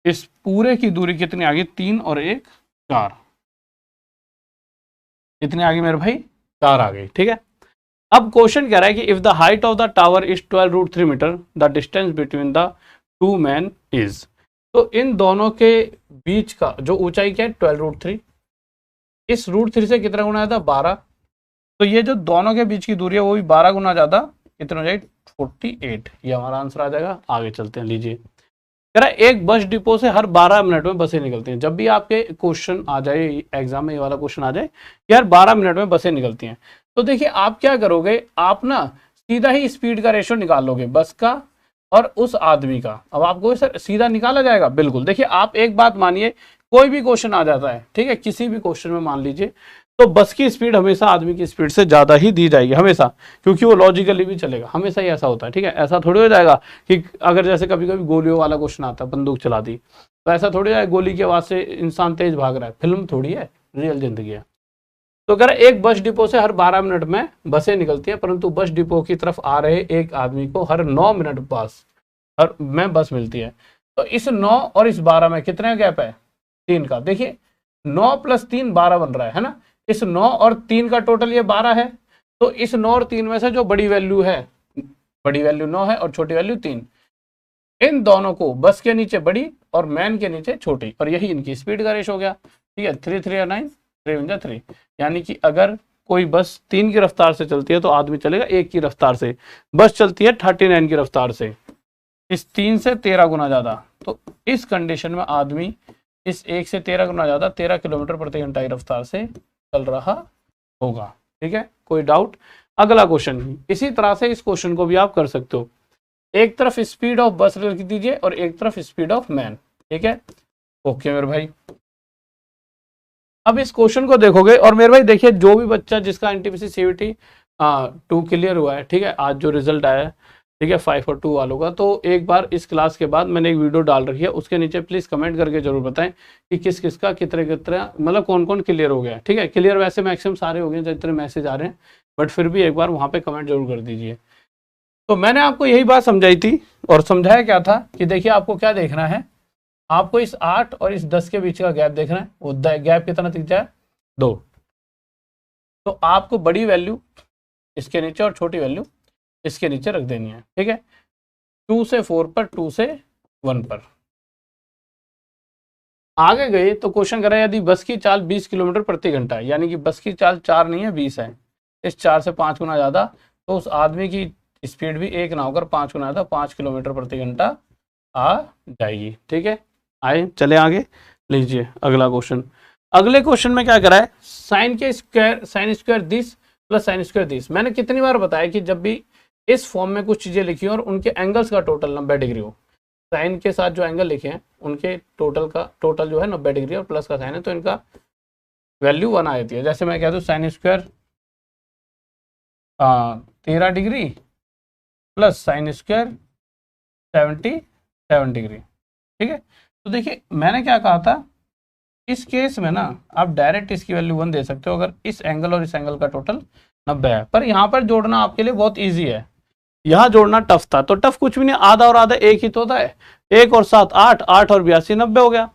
इस पूरे की दूरी कितनी आ गई, 3 और 1 4, कितनी आ गई मेरे भाई, 4 आ गई। ठीक है, अब क्वेश्चन कह रहा है कि if the height of the tower is 12 √3 metre, the distance between the 2 men is. तो इन दोनों के बीच का जो ऊंचाई क्या है, 12 √3, इस √3 से कितना गुना आता है, 12। तो ये जो दोनों के बीच की दूरी है वो भी 12 गुना ज्यादा, कितना हो जाएगी, 48। ये हमारा आंसर आ जाएगा। आगे चलते हैं, लीजिए कह रहा है एक बस डिपो से हर 12 मिनट में बसें निकलती हैं। जब भी आपके क्वेश्चन आ जाए एग्जाम में, ये वाला क्वेश्चन आ जाए कि यार 12 मिनट में बसें निकलती हैं, तो देखिए आप क्या करोगे, आप ना सीधा ही स्पीड का रेशियो निकाल लोगे, बस का और उस आदमी का। अब आपको सर सीधा निकाला जाएगा, बिल्कुल। देखिए आप एक बात मानिए, कोई भी क्वेश्चन आ जाता है, ठीक है, किसी भी क्वेश्चन में मान लीजिए, तो बस की स्पीड हमेशा आदमी की स्पीड से ज्यादा ही दी जाएगी हमेशा, क्योंकि वो लॉजिकली भी चलेगा, हमेशा ही ऐसा होता है। ठीक है, ऐसा थोड़ी हो जाएगा कि अगर जैसे कभी कभी गोलियों वाला क्वेश्चन आता है, बंदूक चला दी, तो ऐसा थोड़ी है गोली की आवाज से इंसान तेज भाग रहा है, फिल्म थोड़ी है, रियल जिंदगी है। तो कह रहा है एक बस डिपो से हर 12 मिनट में बसें निकलती हैं, परंतु बस डिपो की तरफ आ रहे एक आदमी को हर 9 मिनट हर में बस मिलती है। तो इस 9 और इस 12 में कितना गैप है, 3 का। देखिए 9 + 3 12 बन रहा है ना, इस 9 और 3 का टोटल ये 12 है। तो इस 9 और 3 में से जो बड़ी वैल्यू है, बड़ी वैल्यू 9 है और छोटी वैल्यू 3, इन दोनों को बस के नीचे बड़ी और मैन के नीचे छोटी, और यही इनकी स्पीड का रेश हो गया। ठीक है, 3 3 9, 3 3, यानी कि अगर कोई बस 3 की रफ्तार से चलती है तो आदमी चलेगा 1 की रफ्तार से। बस चलती है 39 की रफ्तार से, इस 3 से 13 गुना ज्यादा। तो इस कंडीशन में आदमी इस 1 से 13 गुना ज्यादा 13 किलोमीटर प्रति घंटा की रफ्तार से चल रहा होगा। ठीक है, कोई डाउट। अगला क्वेश्चन, इसी तरह से इस क्वेश्चन को भी आप कर सकते हो। एक तरफ स्पीड ऑफ बस लिख दीजिए और एक तरफ स्पीड ऑफ मैन। ठीक है, ओके मेरे भाई। अब इस क्वेश्चन को देखोगे और मेरे भाई देखिए, जो भी बच्चा जिसका एनटीपीसी सीवीटी 2 क्लियर हुआ है, ठीक है, आज जो रिजल्ट आया है, ठीक है, 5 और 2 वालों का, तो एक बार इस क्लास के बाद मैंने एक वीडियो डाल रखी है, उसके नीचे प्लीज कमेंट करके जरूर बताएं कि किस किस का कितने कितने, मतलब कौन कौन क्लियर हो गया। ठीक है, क्लियर वैसे मैक्सिमम सारे हो गए जितने मैसेज आ रहे हैं, बट फिर भी एक बार वहां पे कमेंट जरूर कर दीजिए। तो मैंने आपको यही बात समझाई थी और समझाया क्या था कि देखिए आपको क्या देखना है, आपको इस 8 और इस 10 के बीच का गैप देखना है। वो गैप कितना दिख जाए, 2। तो आपको बड़ी वैल्यू इसके नीचे और छोटी वैल्यू इसके नीचे रख देनी है, ठीक है। 2 से 4 पर, 2 से 1 पर। आगे गए तो क्वेश्चन करा यदि बस की चाल 20 किलोमीटर प्रति घंटा है, यानी कि बस की चाल 4 नहीं है 20 है, इस 4 से 5 गुना ज़्यादा, तो उस आदमी की स्पीड भी 1 ना होकर 5 गुना ज़्यादा 5 किलोमीटर प्रति घंटा आ जाएगी, ठीक है। आए चले आगे, लीजिए अगला क्वेश्चन। अगले क्वेश्चन में क्या करा है, sine square this plus sine square this. मैंने कितनी बार बताया कि जब भी इस फॉर्म में कुछ चीजें लिखी हो और उनके एंगल्स का टोटल 90 डिग्री हो, साइन के साथ जो एंगल लिखे हैं उनके टोटल जो है 90 डिग्री और प्लस का साइन है, तो इनका वैल्यू 1 आ जाती है। जैसे मैं कह दूं sine square 13 degree plus sine square 77 degree, ठीक है। तो देखिए मैंने क्या कहा था, इस केस में ना आप डायरेक्ट इसकी वैल्यू 1 दे सकते हो अगर इस एंगल और इस एंगल का टोटल 90 है, पर यहाँ पर जोड़ना आपके लिए बहुत ईजी है। यहाँ जोड़ना टफ था, तो टफ कुछ भी नहीं, आधा और आधा एक ही तो होता है, 1 और 7 8, 8 और 82 90 हो गया।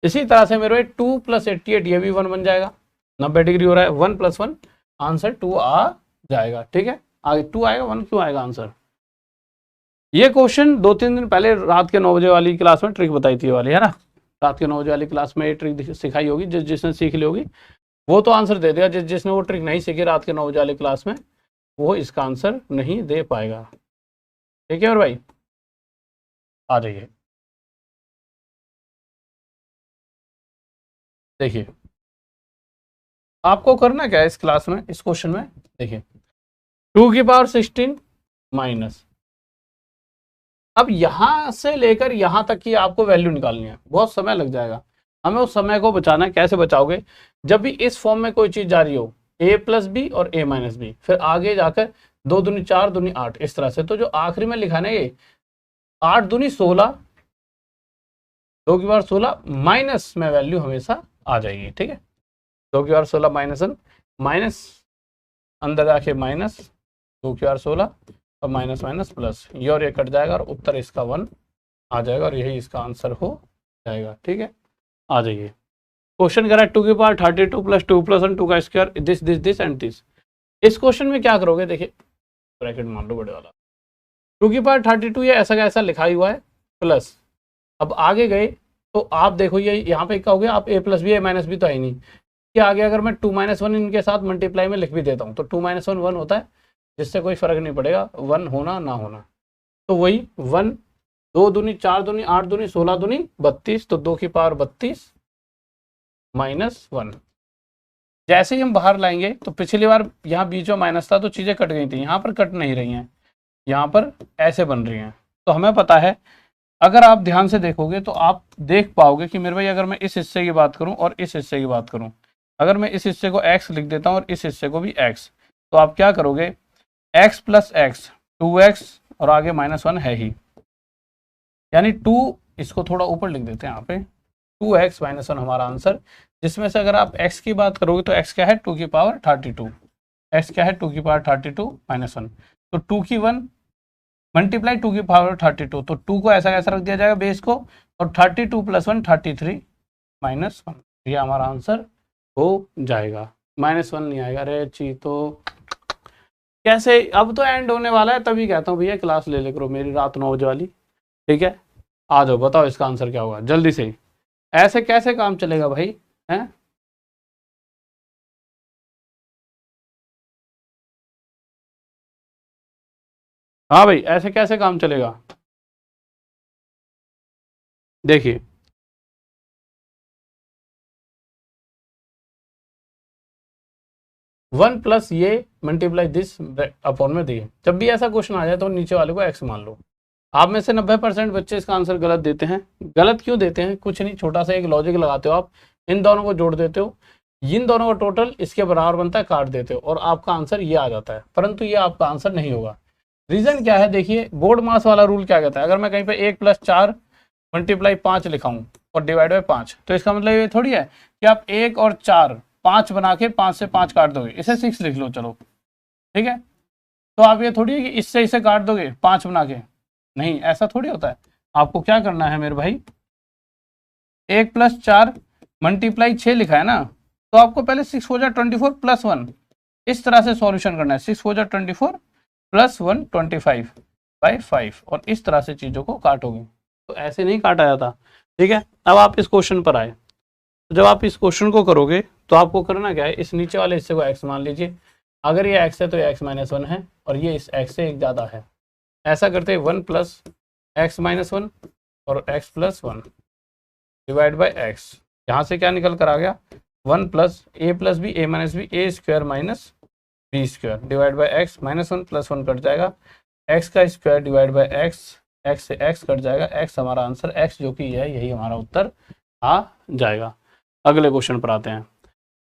इसी तरह से मेरे 2 + 88 ये भी 1 बन जाएगा, 90 डिग्री हो रहा है, 1 + 1 आंसर 2 आ जाएगा, ठीक है। आगे 2 आएगा, 1 क्यों आएगा आंसर। ये क्वेश्चन 2-3 दिन पहले रात के 9 बजे वाली क्लास में ट्रिक बताई थी वाली, है ना, रात के 9 बजे वाली क्लास में ये ट्रिक सिखाई होगी, जिसने सीख ली होगी वो तो आंसर दे देगा, जिसने वो ट्रिक नहीं सीखी रात के 9 बजे वाली क्लास में वो इसका आंसर नहीं दे पाएगा, ठीक है। और भाई आ जाइए, देखिए आपको करना क्या है इस क्लास में, इस क्वेश्चन में देखिए 2⁻16 माइनस, अब यहां से लेकर यहां तक की आपको वैल्यू निकालनी है, बहुत समय लग जाएगा, हमें उस समय को बचाना है। कैसे बचाओगे, जब भी इस फॉर्म में कोई चीज जा रही हो a + b और a - b, फिर आगे जाकर 2 दूनी 4 दूनी 8 इस तरह से, तो जो आखिरी में लिखा है ये 8 दूनी 16, 2⁻16 माइनस में वैल्यू हमेशा आ जाएगी, ठीक है। 2⁻16 -1 माइनस अंदर जाके माइनस 2⁻16 और माइनस माइनस प्लस, ये और ये कट जाएगा और उत्तर इसका 1 आ जाएगा और यही इसका आंसर हो जाएगा, ठीक है। आ जाइए, क्वेश्चन कह रहा है 2⁻32 + 2 + 1 2 का स्क्वायर दिस एंड दिस। इस क्वेश्चन में क्या करोगे, देखिए ब्रैकेट मान लो बड़े वाला, 2⁻32 ये ऐसा का ऐसा लिखा हुआ है प्लस, अब आगे गए तो आप देखो ये यहाँ पे क्या हो गया, आप a + b a - b तो है ही नहीं, कि आगे अगर मैं 2 - 1 इनके साथ मल्टीप्लाई में लिख भी देता हूँ तो 2 - 1 1 होता है, जिससे कोई फर्क नहीं पड़ेगा 1 होना ना होना, तो वही 1 2 दूनी 4 दूनी 8 दूनी 16 दूनी 32, तो 2⁻32 - 1। जैसे ही हम बाहर लाएंगे तो पिछली बार यहाँ बीच में माइनस था तो चीजें कट गई थी, यहाँ पर कट नहीं रही हैं, यहाँ पर ऐसे बन रही हैं। तो हमें पता है, अगर आप ध्यान से देखोगे तो आप देख पाओगे कि मेरे भाई अगर मैं इस हिस्से की बात करूं और इस हिस्से की बात करूं, अगर मैं इस हिस्से को x लिख देता हूं और इस हिस्से को भी x, तो आप क्या करोगे, x + x 2x और आगे -1 है ही, यानी 2, इसको थोड़ा ऊपर लिख देते हैं यहाँ पे, 2x - 1 हमारा आंसर, जिसमें से अगर आप x की बात करोगे तो x क्या है 2⁻32, x क्या है 2⁻32 - 1, तो 2 की 1 मल्टीप्लाई 2⁻32, तो 2 को ऐसा कैसा रख दिया जाएगा बेस को, और 32 + 1 33 - 1, ये हमारा आंसर हो जाएगा। -1 नहीं आएगा, अरे ची तो कैसे, अब तो एंड होने वाला है, तभी कहता हूँ भैया क्लास ले करो मेरी रात 9 बजे वाली, ठीक है। आ जाओ बताओ इसका आंसर क्या होगा जल्दी से, ऐसे कैसे काम चलेगा भाई, हैं। हाँ भाई ऐसे कैसे काम चलेगा, देखिए 1 + ये मल्टीप्लाई दिस अपॉन में दिए, जब भी ऐसा क्वेश्चन आ जाए तो नीचे वाले को x मान लो। आप में से 90% बच्चे इसका आंसर गलत देते हैं, गलत क्यों देते हैं, कुछ नहीं, छोटा सा एक लॉजिक लगाते हो आप, इन दोनों को जोड़ देते हो, इन दोनों का टोटल इसके बराबर बनता है, काट देते हो और आपका आंसर ये आ जाता है, परंतु ये आपका आंसर नहीं होगा। रीजन क्या है, देखिए बोर्ड मास वाला रूल क्या कहता है, अगर मैं कहीं पे 1 + 4 × 5 लिखाऊं और डिवाइड बाय 5, तो इसका मतलब ये थोड़ी है कि आप 1 और 4 5 बना के 5 से 5 काट दोगे, इसे 6 लिख लो चलो, ठीक है। तो आप ये थोड़ी है कि इससे इसे काट दोगे 5 बना के, नहीं ऐसा थोड़ी होता है। आपको क्या करना है मेरे भाई, 1 + 4 मल्टीप्लाई 6 लिखा है ना, तो आपको पहले 6 हो जाए 24 + 1, इस तरह से सॉल्यूशन करना है। 6 हो जाए 24 + 1 25/5, और इस तरह से चीज़ों को काटोगे। तो ऐसे नहीं काटा जाता, ठीक है। अब आप इस क्वेश्चन पर आए, तो जब आप इस क्वेश्चन को करोगे तो आपको करना क्या है, इस नीचे वाले हिस्से को x मान लीजिए। अगर ये x है तो ये x - 1 है, और ये इस x से एक ज़्यादा है। ऐसा करते 1 + x - 1 और x + 1 डिवाइड बाई x। यहाँ से क्या निकल कर आ गया, 1 + a + b a - b a² - b² divide by x, -1 + 1 cut जाएगा, x का स्क्वायर डिवाइड बाई x से x कट जाएगा, x हमारा आंसर, x जो कि है यही हमारा उत्तर आ जाएगा। अगले क्वेश्चन पर आते हैं।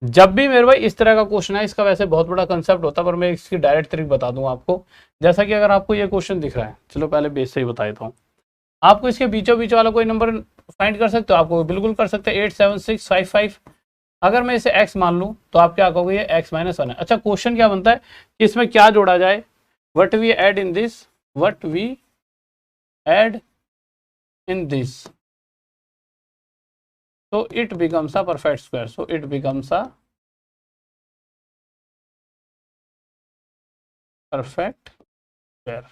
जब भी मेरे भाई इस तरह का क्वेश्चन है, इसका वैसे बहुत बड़ा कंसेप्ट होता है, पर मैं इसकी डायरेक्ट तरीक बता दूं आपको। जैसा कि अगर आपको ये क्वेश्चन दिख रहा है, चलो पहले बेस से ही बता देता हूँ। आपको इसके बीचों बीच वाला कोई नंबर फाइंड कर सकते हो, आपको बिल्कुल कर सकते हैं, 8 7 6 5 5। अगर मैं इसे x मान लूँ तो आप क्या कहोगे, ये x - 1 है। अच्छा, क्वेश्चन क्या बनता है कि इसमें क्या जोड़ा जाए, what we add in this, what we add in this, so it becomes a perfect square, so it becomes a perfect square।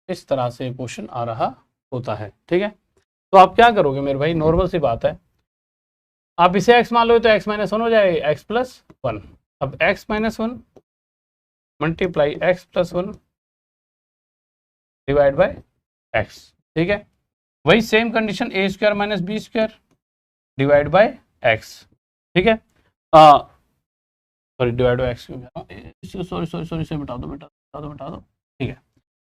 इस तरह से क्वेश्चन आ रहा होता है, ठीक है। तो आप क्या करोगे मेरे भाई, नॉर्मल सी बात है, आप इसे x मान लो तो x - 1 हो जाएगा, x + 1। अब x - 1 multiply x + 1 divide by x, ठीक है। वही same condition, a² - b² divide by x, ठीक है। Sorry, divide by x, sorry sorry sorry से मिटा दो, मिटा दो, ठीक है।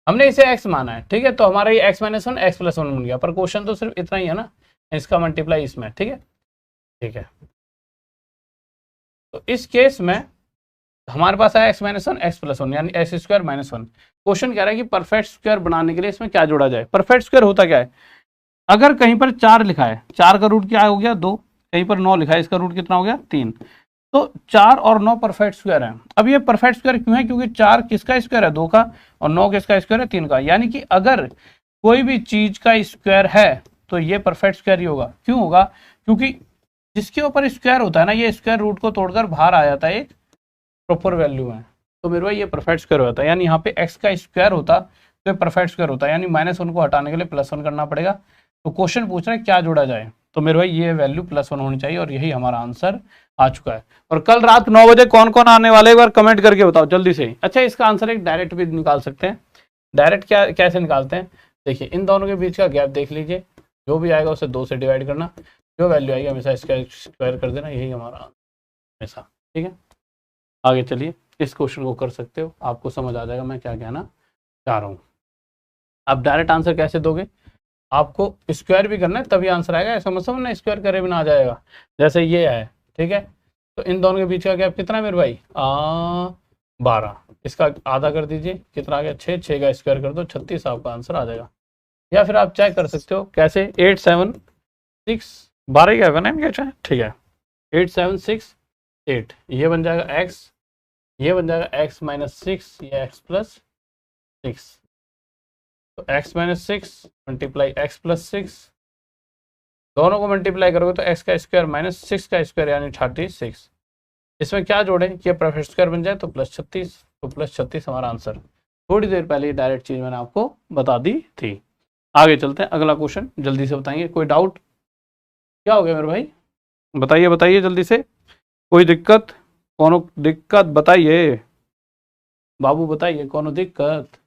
हमने इसे x माना है, ठीक है, तो हमारा ये x - 1 x + 1 बन गया, पर क्वेश्चन तो सिर्फ इतना ही है ना, इसका मल्टीप्लाई इसमें, ठीक है, ठीक है। तो इस केस में हमारे पास है x - 1 x + 1 यानी x² - 1। क्वेश्चन कह रहा है कि परफेक्ट स्क्वायर बनाने के लिए इसमें क्या जोड़ा जाए। परफेक्ट स्क्वायर होता क्या है, अगर कहीं पर 4 लिखा है, 4 का रूट क्या हो गया 2, कहीं पर 9 लिखा है, इसका रूट कितना हो गया 3, तो 4 और 9 परफेक्ट स्क्वायर है। अब ये परफेक्ट स्क्वायर क्यों है, क्योंकि 4 किसका स्क्वायर है, 2 का, और 9 किसका स्क्वायर है, 3 का। यानी कि अगर कोई भी चीज का स्क्वायर है तो ये परफेक्ट स्क्वायर ही होगा। क्यों होगा, क्योंकि जिसके ऊपर स्क्वायर होता है ना, ये स्क्वायर रूट को तोड़कर बाहर आ जाता है एक प्रॉपर वैल्यू में, तो मेरे भाई ये परफेक्ट स्क्वायर होता है। यानी यहाँ पे x का स्क्वायर होता तो ये परफेक्ट स्क्वायर होता है, यानी -1 को हटाने के लिए +1 करना पड़ेगा। तो क्वेश्चन पूछ रहा है क्या जोड़ा जाए, तो मेरे भाई ये वैल्यू +1 होनी चाहिए, और यही हमारा आंसर आ चुका है। और कल रात 9 बजे कौन कौन आने वाले, एक बार कमेंट करके बताओ जल्दी से। अच्छा, इसका आंसर एक डायरेक्ट भी निकाल सकते हैं। डायरेक्ट क्या कैसे निकालते हैं, देखिए इन दोनों के बीच का गैप देख लीजिए, जो भी आएगा उसे 2 से डिवाइड करना, जो वैल्यू आएगी हमेशा इसका स्क्वायर कर देना, यही हमारा हमेशा, ठीक है। आगे चलिए, इस क्वेश्चन को कर सकते हो, आपको समझ आ जाएगा मैं क्या कहना चाह रहा हूँ। आप डायरेक्ट आंसर कैसे दोगे, आपको स्क्वायर भी करना है तभी आंसर आएगा, ऐसा मत समझना स्क्वायर करे बिना आ जाएगा। जैसे ये है, ठीक है, तो इन दोनों के बीच का गैप कितना है मेरे भाई, 12, इसका आधा कर दीजिए, कितना आ गया 6, 6 का स्क्वायर कर दो 36, आपका आंसर आ जाएगा। या फिर आप चेक कर सकते हो कैसे, 8 7 6 12 क्या बना है क्या, ठीक है, 8 7 6 8, ये बन जाएगा x, ये बन जाएगा x - 6 या x + 6, तो x - 6 मल्टीप्लाई x + 6, दोनों को मल्टीप्लाई करोगे तो x का स्क्वायर - 6 का स्क्वायर यानी 36। इसमें क्या जोड़े कि परफेक्ट स्क्वायर बन जाए, तो +36, तो +36 हमारा आंसर। थोड़ी देर पहले ये डायरेक्ट चीज मैंने आपको बता दी थी। आगे चलते हैं, अगला क्वेश्चन जल्दी से बताएंगे। कोई डाउट, क्या हो गया मेरे भाई, बताइए बताइए जल्दी से, कोई दिक्कत, कोनो दिक्कत बताइए बाबू, बताइए कोनो दिक्कत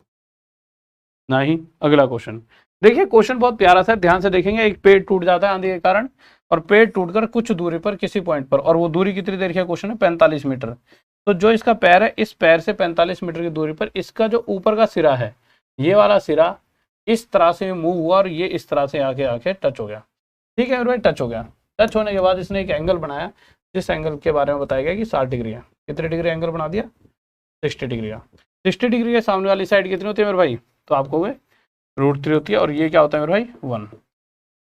नहीं। अगला क्वेश्चन देखिए, क्वेश्चन बहुत प्यारा सा है, ध्यान से देखेंगे। एक पेड़ टूट जाता है आंधी के कारण, और पेड़ टूटकर कुछ दूरी पर किसी पॉइंट पर, और वो दूरी कितनी देर का क्वेश्चन है, 45 मीटर। तो जो इसका पैर है, इस पैर से 45 मीटर की दूरी पर इसका जो ऊपर का सिरा है, ये वाला सिरा इस तरह से मूव हुआ और ये इस तरह से आके आके टच हो गया, ठीक है भाई, टच हो गया। टच होने के बाद इसने एक एंगल बनाया, जिस एंगल के बारे में बताया गया कि 60 डिग्री है। कितने डिग्री एंगल बना दिया, 60 डिग्री का। 60 डिग्री के सामने वाली साइड कितनी होती है मेरे भाई, तो आपको वे √3 होती है, और ये क्या होता है मेरे भाई 1।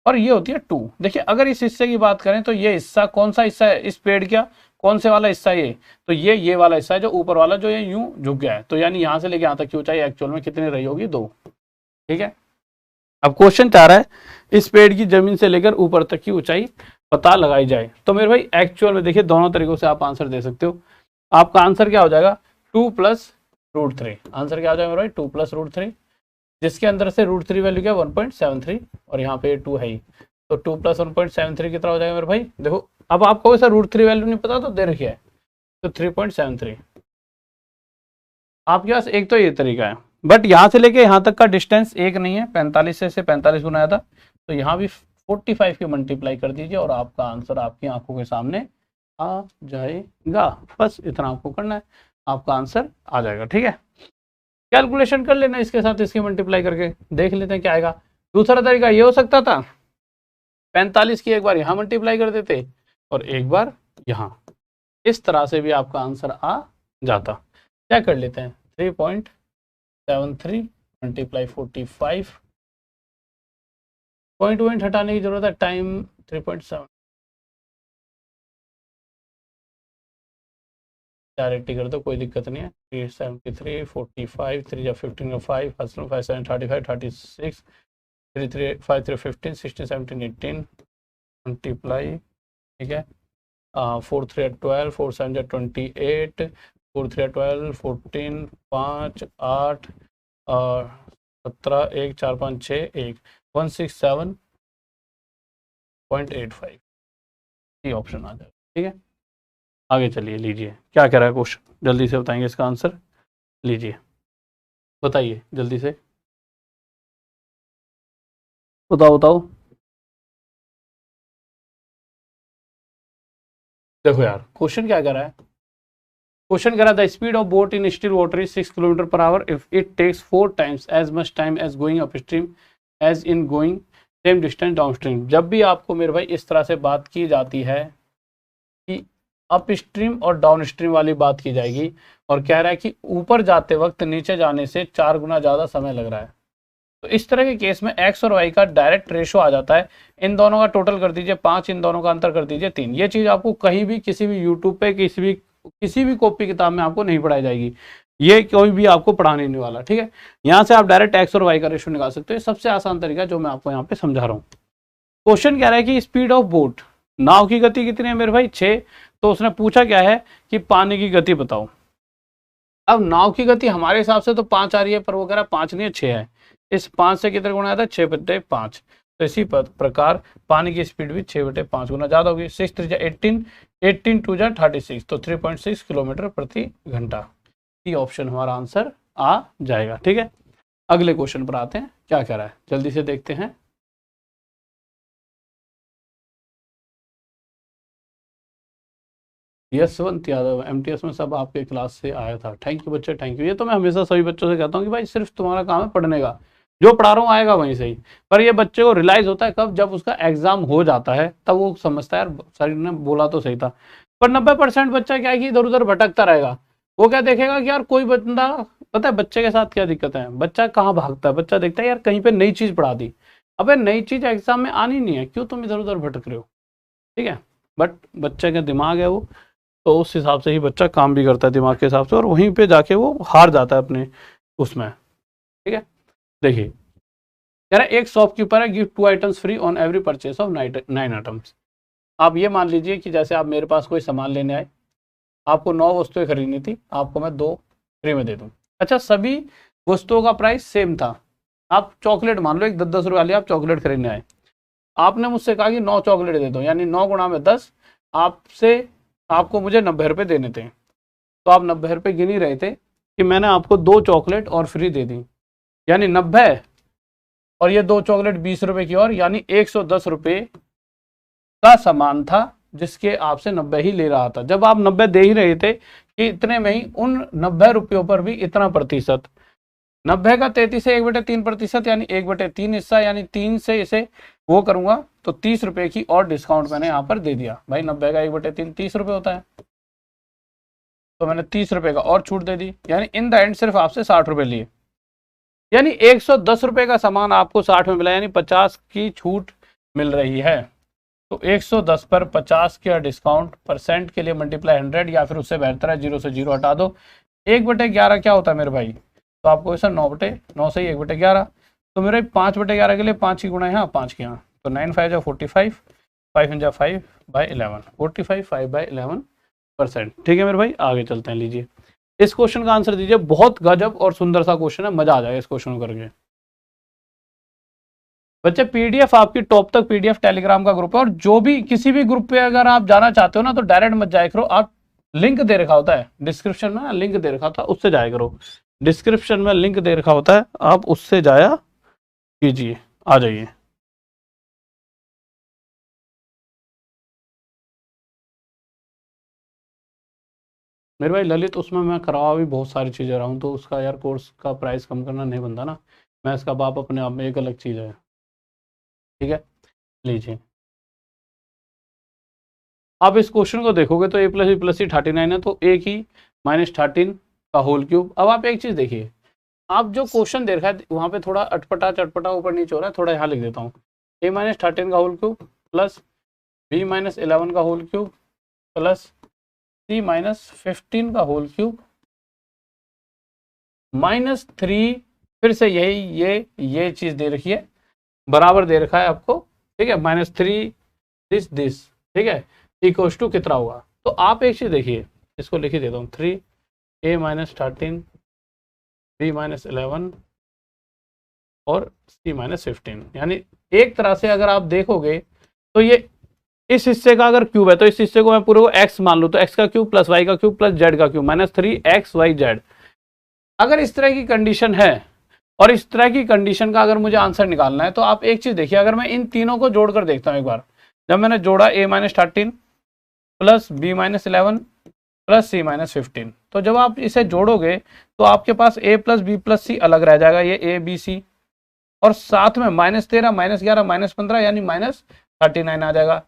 और ये होती है 2। देखिए अगर इस हिस्से की बात करें तो ये हिस्सा कौन सा हिस्सा है इस पेड़ का, कौन से वाला हिस्सा है, तो ये वाला हिस्सा है जो ऊपर वाला, जो ये यूं झुक गया है। तो यानी यहां से लेके यहां तक की ऊंचाई एक्चुअल में कितनी रही होगी, 2। ठीक है, अब क्वेश्चन चाह रहा है इस पेड़ की जमीन से लेकर ऊपर तक की ऊंचाई पता लगाई जाए। तो मेरे भाई एक्चुअल में देखिए दोनों तरीकों से आप आंसर दे सकते हो। आपका आंसर क्या हो जाएगा, 2 + √3। आंसर क्या हो जाएगा मेरे भाई, 2 + √3, जिसके अंदर से √3 वैल्यू क्या 1.73 और यहाँ पे 2 है ही, तो 2 + 1.73 कितना हो जाएगा मेरे भाई। देखो अब आपको ऐसा √3 वैल्यू नहीं पता तो दे रखी है, तो 3.73। आपके पास एक तो ये तरीका है, बट यहाँ से लेके यहाँ तक का डिस्टेंस एक नहीं है, 45 से 45 बनाया था, तो यहाँ भी 45 की मल्टीप्लाई कर दीजिए और आपका आंसर आपकी आंखों के सामने आ जाएगा। बस इतना आपको करना है, आपका आंसर आ जाएगा। ठीक है, कैलकुलेशन कर लेना इसके साथ, इसकी मल्टीप्लाई करके देख लेते हैं क्या आएगा। दूसरा तरीका ये हो सकता था 45 की एक बार यहाँ मल्टीप्लाई कर देते और एक बार यहाँ, इस तरह से भी आपका आंसर आ जाता। क्या कर लेते हैं, 3.73 × 45, पॉइंट हटाने की जरूरत है, टाइम 3.7, डायरेक्टली कर दो कोई दिक्कत नहीं है। 373 45 3 15 5 5 7 35 36 3 3 5 3 15 16 17 18 मल्टीप्लाई। ठीक है, 4 3 12 4 7 28 4 3 12 14 5 8 17 1 4 5 6 1 167.85 ये ऑप्शन आ जाएगा। ठीक है, आगे चलिए, लीजिए क्या कह रहा है क्वेश्चन, जल्दी से बताएंगे इसका आंसर। लीजिए बताइए जल्दी से, बताओ। देखो यार क्वेश्चन क्या कह रहा है, क्वेश्चन कह रहा है the speed of boat in still water is 6 km/h if it takes 4 times as much time as going upstream as in going same distance downstream। जब भी आपको मेरे भाई इस तरह से बात की जाती है कि अप स्ट्रीम और डाउन स्ट्रीम वाली बात की जाएगी, और कह रहा है कि ऊपर जाते वक्त नीचे जाने से 4 गुना ज़्यादा समय लग रहा है, तो इस तरह के केस में एक्स और वाई का डायरेक्ट रेशो आ जाता है। इन दोनों का टोटल कर दीजिए 5, इन दोनों का अंतर कर दीजिए 3। ये चीज़ आपको कहीं भी किसी भी यूट्यूब पे किसी भी कॉपी किताब में आपको नहीं पढ़ाई जाएगी, ये कोई भी आपको पढ़ाने नहीं वाला। ठीक है, यहाँ से आप डायरेक्ट एक्स और वाई का रेशो निकाल सकते हो, सबसे आसान तरीका जो मैं आपको यहाँ पे समझा रहा हूँ। क्वेश्चन कह रहा है कि स्पीड ऑफ बोट, नाव की गति कितनी है मेरे भाई 6, तो उसने पूछा क्या है कि पानी की गति बताओ। अब नाव की गति हमारे हिसाब से तो 5 आ रही है, पर वो कह रहा है 5 नहीं है 6 है, इस 5 से कितने गुना आता है 6/5, तो इसी प्रकार पानी की स्पीड भी 6/5 गुना ज़्यादा होगी। 6 3 18 18 2 36, तो 3.6 km/घंटा। ये ऑप्शन हमारा आंसर आ जाएगा। ठीक है, अगले क्वेश्चन पर आते हैं, क्या कह रहा है जल्दी से देखते हैं। यशवंत यादव MTS में सब आपके क्लास से आया था, थैंक यू बच्चे, थैंक यू। ये तो मैं हमेशा सभी बच्चों से कहता हूँ कि भाई सिर्फ तुम्हारा काम है पढ़ने का, जो पढ़ा रहा हूँ आएगा वहीं से ही, पर ये बच्चे को रियलाइज होता है कब, जब उसका एग्जाम हो जाता है तब वो समझता है यार सर ने बोला तो सही था। पर 90% बच्चा क्या है कि इधर उधर भटकता रहेगा, वो क्या देखेगा कि यार कोई बंदा, पता है बच्चे के साथ क्या दिक्कत है, बच्चा कहाँ भागता है, बच्चा देखता है यार कहीं पे नई चीज पढ़ा दी, अबे नई चीज एग्जाम में आनी नहीं है, क्यों तुम इधर उधर भटक रहे हो। ठीक है, बट बच्चे का दिमाग है वो, तो उस हिसाब से ही बच्चा काम भी करता है दिमाग के हिसाब से, और वहीं पे जाके वो हार जाता है अपने उसमें। ठीक है, देखिए कह रहा है एक शॉपकीपर है give 2 items free on every purchase of 9 items. आप ये मान लीजिए कि जैसे आप मेरे पास कोई सामान लेने आए, आपको 9 वस्तुएं खरीदनी थी, आपको मैं 2 फ्री में दे दूँ। अच्छा, सभी वस्तुओं का प्राइस सेम था, आप चॉकलेट मान लो एक 10-10 रुपये वाली आप चॉकलेट खरीदने आए, आपने मुझसे कहा कि 9 चॉकलेट दे दो, यानी 9 गुणा में 10, आपको मुझे 90 रुपये देने थे, तो आप 90 रुपये गिन ही रहे थे कि मैंने आपको 2 चॉकलेट और फ्री दे दी, यानी 90 और ये 2 चॉकलेट 20 रुपये की, और यानी 110 रुपये का सामान था जिसके आपसे 90 ही ले रहा था। जब आप 90 दे ही रहे थे कि इतने में ही उन 90 रुपयों पर भी इतना प्रतिशत, 90 का 33 से 1/3%, यानी 1/3 हिस्सा, यानी 3 से इसे वो करूंगा तो 30 रुपये की और डिस्काउंट मैंने यहाँ पर दे दिया। भाई 90 का 1/3 30 रुपये होता है, तो मैंने 30 रुपये का और छूट दे दी, यानी इन द एंड सिर्फ आपसे 60 रुपये लिए, यानी 110 रुपये का सामान आपको 60 में मिला, यानी 50 की छूट मिल रही है। तो 110 पर 50 का डिस्काउंट, परसेंट के लिए मल्टीप्लाई 100 या फिर उससे बेहतर है 0 से 0 हटा दो। 1/11 क्या होता है मेरे भाई? तो आपको सर 9/9 से ही 1/11। तो मेरे 5/11 के लिए 5 की गुणा यहाँ 5 की यहाँ, तो 9 5 जा 45, 5 जा 5/11, 45 5/11%। ठीक है मेरे भाई, आगे चलते हैं। लीजिए इस क्वेश्चन का आंसर दीजिए। बहुत गजब और सुंदर सा क्वेश्चन है, मजा आ जाएगा इस क्वेश्चन को करके। बच्चे पीडीएफ आपकी टॉप तक पीडीएफ टेलीग्राम का ग्रुप है, और जो भी किसी भी ग्रुप पे अगर आप जाना चाहते हो ना तो डायरेक्ट मत जाया करो, आप लिंक दे रखा होता है डिस्क्रिप्शन में, लिंक दे रखा होता है उससे जाया करो। डिस्क्रिप्शन में लिंक दे रखा होता है, आप उससे जाया कीजिए। आ जाइए। मेरे भाई ललित, उसमें मैं करवा भी बहुत सारी चीज़ें रहा हूँ, तो उसका यार कोर्स का प्राइस कम करना नहीं बनता ना। मैं इसका बाप अपने आप में एक अलग चीज़ है। ठीक है, लीजिए आप इस क्वेश्चन को देखोगे तो a + b + c 39 है, तो a की -13 का होल क्यूब। अब आप एक चीज़ देखिए, आप जो क्वेश्चन देख रहा है वहाँ पे थोड़ा अटपटा चटपटा ऊपर नीचे हो रहा है, थोड़ा यहाँ लिख देता हूँ। a - 13 का होल क्यूब प्लस b - 11 का होल क्यूब प्लस c - 15 का होल क्यूब -3, फिर से यही ये चीज़ दे रखी है, बराबर दे रखा है आपको। ठीक है, -3 दिस। ठीक है, इक्वल्स टू कितना होगा? तो आप एक चीज देखिए, इसको लिख ही देता हूँ, 3a - 13 b - 11 और c - 15। यानी एक तरह से अगर आप देखोगे तो ये इस हिस्से का अगर क्यूब है तो इस हिस्से को मैं पूरे को x मान लूँ, तो x का क्यूब प्लस y का क्यूब प्लस z का क्यूब -3xyz। अगर इस तरह की कंडीशन है और इस तरह की कंडीशन का अगर मुझे आंसर निकालना है, तो आप एक चीज देखिए, अगर मैं इन तीनों को जोड़कर देखता हूँ एक बार, जब मैंने जोड़ा a - 13 plus b - 11 plus c - 15, तो जब आप इसे जोड़ोगे तो आपके पास a + b + c अलग रह जाएगा, ये a b c, और साथ में -13 -11 -15 यानी -39 आ जाएगा।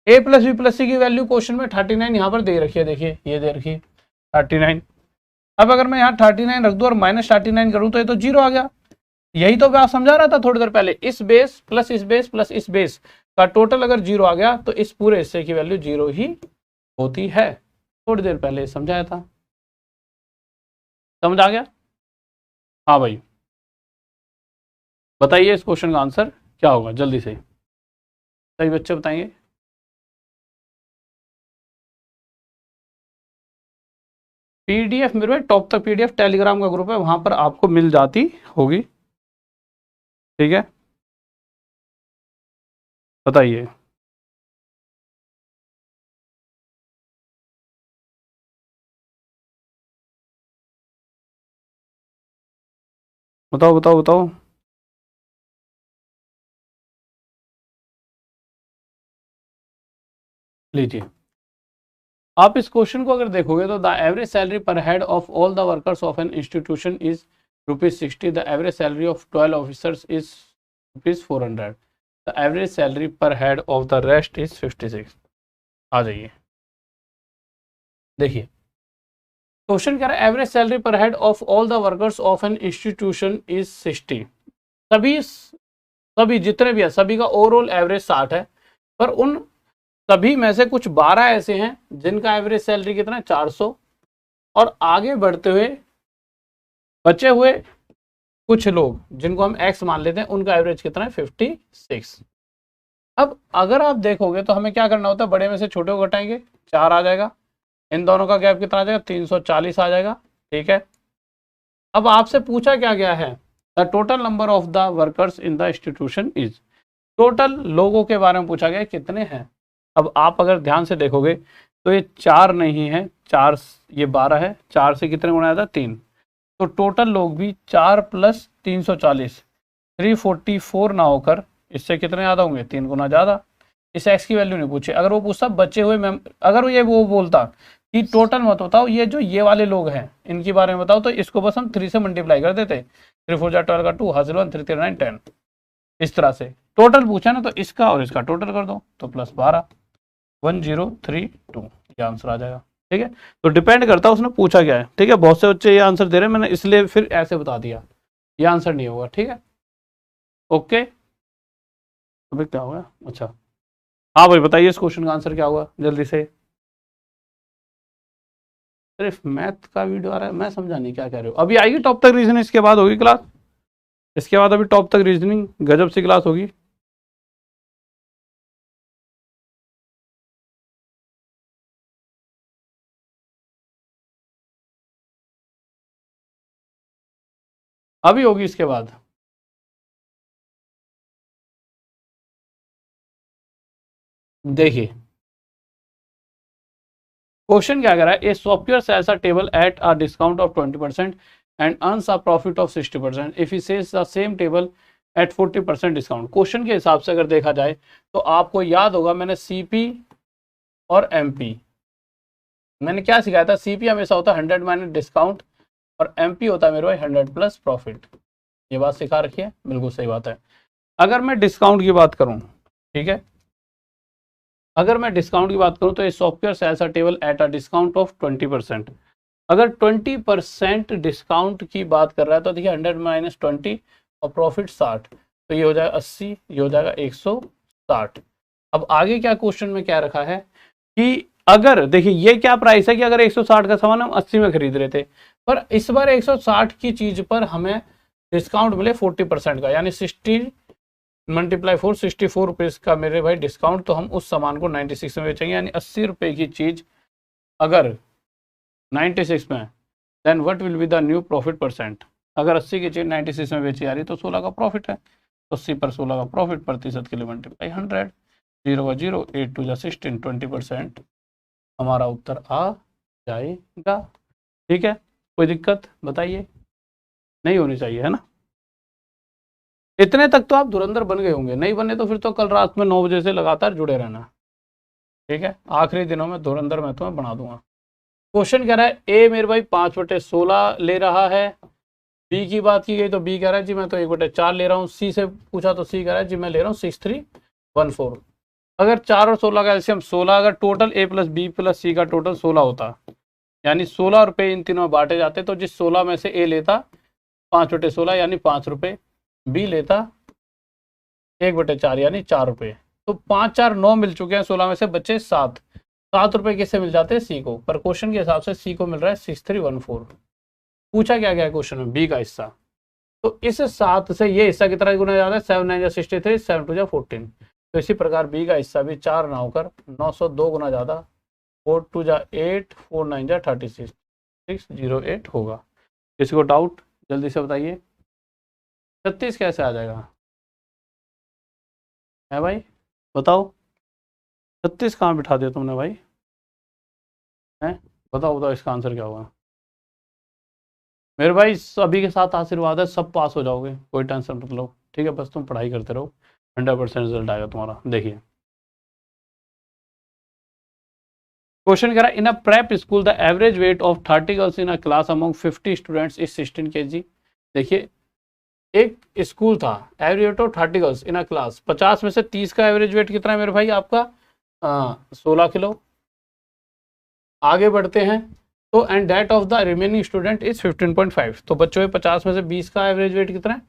a + b + c की वैल्यू क्वेश्चन में 39 यहाँ पर दे रखी है, देखिए ये दे रखी है 39। अब अगर मैं यहाँ 39 रख दूँ और -39 करूँ तो ये तो 0 आ गया। यही तो मैं समझा रहा था थोड़ी देर पहले, इस बेस प्लस इस बेस प्लस इस बेस का टोटल अगर 0 आ गया तो इस पूरे हिस्से की वैल्यू 0 ही होती है। थोड़ी देर पहले समझाया था, समझ आ गया? हाँ भाई, बताइए इस क्वेश्चन का आंसर क्या होगा जल्दी से, सही बच्चे बताएंगे। पीडीएफ मेरे टॉप तक पीडीएफ टेलीग्राम का ग्रुप है, वहां पर आपको मिल जाती होगी। ठीक है, बताइए। बताओ बताओ बताओ। लीजिए आप इस क्वेश्चन को अगर देखोगे तो the average salary per head of all the workers of an institution is ₹60। The average salary of 12 officers is ₹400। The average salary per head of the rest is 56। आ जाइए देखिए, क्वेश्चन कह रहा है average salary per head of all the workers of an institution is 60। सभी जितने भी है सभी का ओवरऑल एवरेज 60 है, पर उन सभी में से कुछ 12 ऐसे हैं जिनका एवरेज सैलरी कितना है 400, और आगे बढ़ते हुए बचे हुए कुछ लोग जिनको हम एक्स मान लेते हैं उनका एवरेज कितना है 56। अब अगर आप देखोगे तो हमें क्या करना होता है, बड़े में से छोटे को घटाएंगे 4 आ जाएगा, इन दोनों का गैप कितना आ जाएगा 340 आ जाएगा। ठीक है, अब आपसे पूछा क्या गया है, the total number of the workers in the institution is, total लोगों के बारे में पूछा गया कितने हैं। अब आप अगर ध्यान से देखोगे तो ये 4 नहीं है, 4 ये 12 है, 4 से कितने गुना आता है 3, तो टोटल लोग भी 4 + 340 344 ना होकर इससे कितने ज़्यादा होंगे 3 गुना ज़्यादा। इस एक्स की वैल्यू नहीं पूछे, अगर वो पूछता बचे हुए अगर ये वो बोलता कि टोटल मत बताओ, ये जो ये वाले लोग हैं इनके बारे में बताओ, तो इसको बस हम 3 से मल्टीप्लाई कर देते, 3 4 12 का 2 हासिल 1 3 3 9 10। इस तरह से टोटल पूछा ना, तो इसका और इसका टोटल कर दो तो +12 1032 ये आंसर आ जाएगा। ठीक है, तो डिपेंड करता है उसने पूछा क्या है। ठीक है, बहुत से बच्चे ये आंसर दे रहे हैं, मैंने इसलिए फिर ऐसे बता दिया, ये आंसर नहीं होगा। ठीक है, ओके अबे क्या होगा? अच्छा हाँ भाई बताइए इस क्वेश्चन का आंसर क्या होगा जल्दी से। सिर्फ मैथ का वीडियो आ रहा है, मैं समझा नहीं क्या कह रहे हो। अभी आएगी टॉप तक रीजनिंग, इसके बाद होगी क्लास, इसके बाद अभी टॉप तक रीजनिंग गजब सी क्लास होगी। अभी होगी इसके बाद। देखिए क्वेश्चन क्या कर रहा है, a software sells a table at a discount of 20% and earns a profit of 60% if he sells the same table at 40% discount. Question के हिसाब से अगर देखा जाए तो आपको याद होगा मैंने सीपी और एमपी, मैंने क्या सिखाया था, सीपी हमेशा होता है 100 माइनस डिस्काउंट और एमपी होता है मेरे भाई 100 प्लस प्रॉफिट। ये बात सिखा रखी है, बिल्कुल सही बात है। अगर मैं डिस्काउंट की बात करूं, ठीक है, अगर मैं डिस्काउंट की बात करूं तो ये software sells a table at a discount of 20%। अगर 20% डिस्काउंट की बात कर रहा है तो देखिए 100 माइनस 20 और प्रॉफिट 60, तो ये हो जाएगा 80, ये हो जाएगा 160। अब आगे क्या क्वेश्चन में क्या रखा है कि अगर देखिए ये क्या प्राइस है कि अगर 160 का सामान हम 80 में खरीद रहे थे, पर इस बार 160 की चीज पर हमें डिस्काउंट मिले 40% का, यानी 60 मल्टीप्लाई 4 64 रुपीज का मेरे भाई डिस्काउंट, तो हम उस सामान को 96 में बेचेंगे। यानी 80 रुपए की चीज अगर 96 में, then what will be the new profit percent. अगर 80 की चीज 96 में बेची जा रही है तो 16 का प्रॉफिट है, 80 पर 16 का प्रॉफिट प्रतिशत के लिए मल्टीप्लाई 100, 0 का 0, 8 टू जा 16, 20% हमारा उत्तर आ जाएगा। ठीक है, कोई दिक्कत बताइए, नहीं होनी चाहिए है ना। इतने तक तो आप धुरंधर बन गए होंगे, नहीं बने तो फिर तो कल रात में 9 बजे से लगातार जुड़े रहना। ठीक है, आखिरी दिनों में धुरंधर मैं तुम्हें बना दूंगा। क्वेश्चन कह रहा है ए मेरे भाई 5/16 ले रहा है, बी की बात की गई तो बी कह रहा है जी मैं तो 1/4 ले रहा हूँ, सी से पूछा तो सी कह रहा है जी मैं ले रहा हूँ 6314। अगर 4 और 16 का एलसीएम 16, अगर total A plus B plus सी का टोटल 16 होता, यानी 16 रुपए इन तीनों में बांटे जाते, तो जिस 16 में से ए लेता 5/16 यानी 5 रुपए, बी लेता 1/4 यानी 4 रुपए, तो 5 4 9 मिल चुके हैं, 16 में से बचे 7, 7 रुपए किससे मिल जाते हैं, सी को। पर क्वेश्चन के हिसाब से सी को मिल रहा है 6314। पूछा क्या गया क्वेश्चन में, बी का हिस्सा, तो इस 7 से ये हिस्सा कितना गुना जाता है, 7 9 63, 7 2 14। तो इसी प्रकार बी का हिस्सा भी 4 ना होकर 902 गुना ज़्यादा, 4 2 8, 4 9 36, 608 होगा। किसी को डाउट जल्दी से बताइए, 36 कैसे आ जाएगा है भाई, बताओ 36 कहाँ बिठा दिया तुमने भाई, है बताओ बताओ इसका आंसर क्या होगा। मेरे भाई सभी के साथ आशीर्वाद है, सब पास हो जाओगे, कोई टेंशन मत लो। ठीक है, बस तुम पढ़ाई करते रहो, 100% रिजल्ट आएगा तुम्हारा। देखिए क्वेश्चन कह रहा है in a prep school the average weight of 30 girls in a class among 50 students is 16 kg। देखिए एक स्कूल था, average weight of 30 girls in a class, 50 में से 30 का एवरेज वेट कितना है मेरे भाई आपका, 16 किलो। आगे बढ़ते हैं तो and that of the remaining student is 15.5, तो बच्चों में 50 में से 20 का एवरेज वेट कितना है,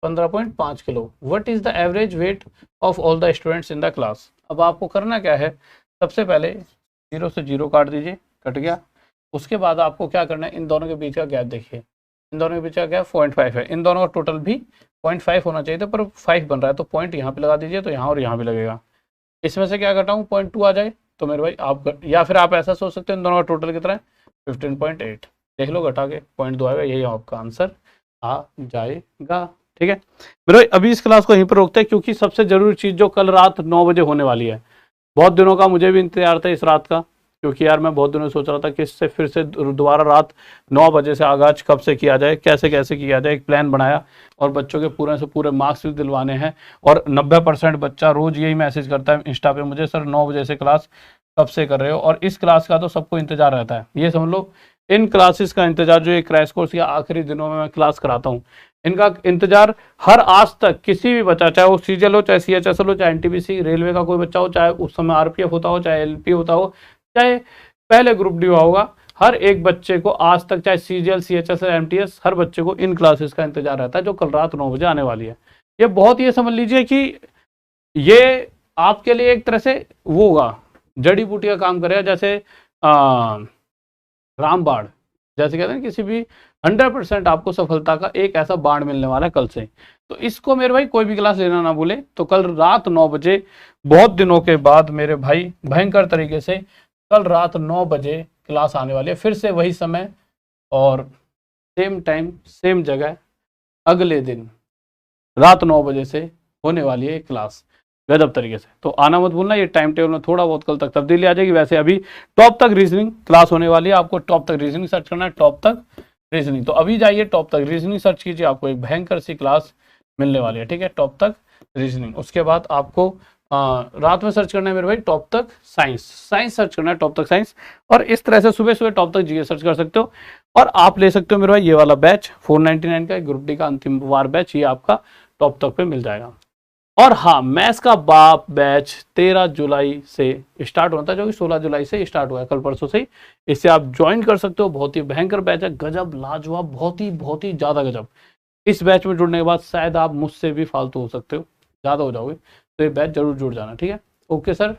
15.5 kilo. What is the average weight of all the students in the class. अब आपको करना क्या है, सबसे पहले 0 से 0 काट दीजिए, कट गया। उसके बाद आपको क्या करना है, इन दोनों के बीच का गैप देखिए, इन दोनों के बीच का गैप 0.5 है, इन दोनों का टोटल भी 0.5 होना चाहिए था, पर 5 बन रहा है, तो पॉइंट यहाँ पे लगा दीजिए, तो यहाँ और यहाँ भी लगेगा। इसमें से क्या घटाऊँ, 0.2 आ जाए, तो मेरे भाई आप, या फिर आप ऐसा सोच सकते हैं इन दोनों का टोटल कितना है 15.8, देख लो घटा के 0.2 आएगा, यही आपका आंसर आ जाएगा। ठीक है मेरे भाई, अभी इस क्लास को यहीं पर रोकते हैं, क्योंकि सबसे जरूरी चीज़ जो कल रात 9 बजे होने वाली है, बहुत दिनों का मुझे भी इंतजार था इस रात का, क्योंकि यार मैं बहुत दिनों सोच रहा था कि इससे फिर से दोबारा रात 9 बजे से आगाज कब से किया जाए, कैसे कैसे किया जाए, एक प्लान बनाया और बच्चों के पूरे से पूरे मार्क्स भी दिलवाने हैं। और 90% बच्चा रोज यही मैसेज करता है इंस्टा पे मुझे, सर 9 बजे से क्लास कब से कर रहे हो। और इस क्लास का तो सबको इंतजार रहता है, ये समझ लो इन क्लासेस का इंतजार, जो ये क्रैश कोर्स या आखिरी दिनों में मैं क्लास कराता हूँ, इनका इंतजार हर आज तक किसी भी बच्चा, चाहे वो सीजीएल हो, चाहे सीएचएसएल हो, चाहे एनटीपीसी रेलवे का कोई बच्चा हो, चाहे उस समय आरपीएफ होता हो, चाहे एलपी होता हो, चाहे पहले ग्रुप डी होगा, हर एक बच्चे को आज तक, चाहे सीजीएल सीएचएसएल एमटीएस, हर बच्चे को इन क्लासेस का इंतजार रहता है जो कल रात 9 बजे आने वाली है। ये बहुत, ये समझ लीजिए कि ये आपके लिए एक तरह से वो होगा, जड़ी बूटी का काम करेगा, जैसे रामबाण, जैसे कहते हैं किसी भी 100% आपको सफलता का एक ऐसा बाण मिलने वाला है कल से। तो इसको मेरे भाई कोई भी क्लास लेना ना भूले। तो कल रात 9 बजे, बहुत दिनों के बाद मेरे भाई भयंकर तरीके से कल रात 9 बजे क्लास आने वाली है, फिर से वही समय और सेम टाइम सेम जगह, अगले दिन रात 9 बजे से होने वाली है क्लास, गजब तरीके से। तो आना मत भूलना। ये टाइम टेबल में थोड़ा बहुत कल तक तब्दीली आ जाएगी। वैसे अभी टॉप तक रीजनिंग क्लास होने वाली है, आपको टॉप तक रीजनिंग सर्च करना है, टॉप तक रीजनिंग। तो अभी जाइए टॉप तक रीजनिंग सर्च कीजिए, आपको एक भयंकर सी क्लास मिलने वाली है, ठीक है, टॉप तक रीजनिंग। उसके बाद आपको रात में सर्च करना है मेरे भाई टॉप तक साइंस, साइंस सर्च करना है, टॉप तक साइंस। और इस तरह से सुबह सुबह टॉप तक जीके सर्च कर सकते हो। और आप ले सकते हो मेरे भाई ये वाला बैच 499 का, ग्रुप डी का अंतिम वार बैच, ये आपका टॉप तक पे मिल जाएगा। और हाँ, मैथ्स का बाप बैच 13 जुलाई से स्टार्ट होता है, जो कि 16 जुलाई से स्टार्ट हुआ है, कल परसों से ही। इससे आप ज्वाइन कर सकते हो। बहुत ही भयंकर बैच है, गजब लाजवाब, बहुत ही ज्यादा गजब। इस बैच में जुड़ने के बाद शायद आप मुझसे भी फालतू हो सकते हो, ज्यादा हो जाओगे, तो ये बैच जरूर जुड़ जाना, ठीक है। Okay sir.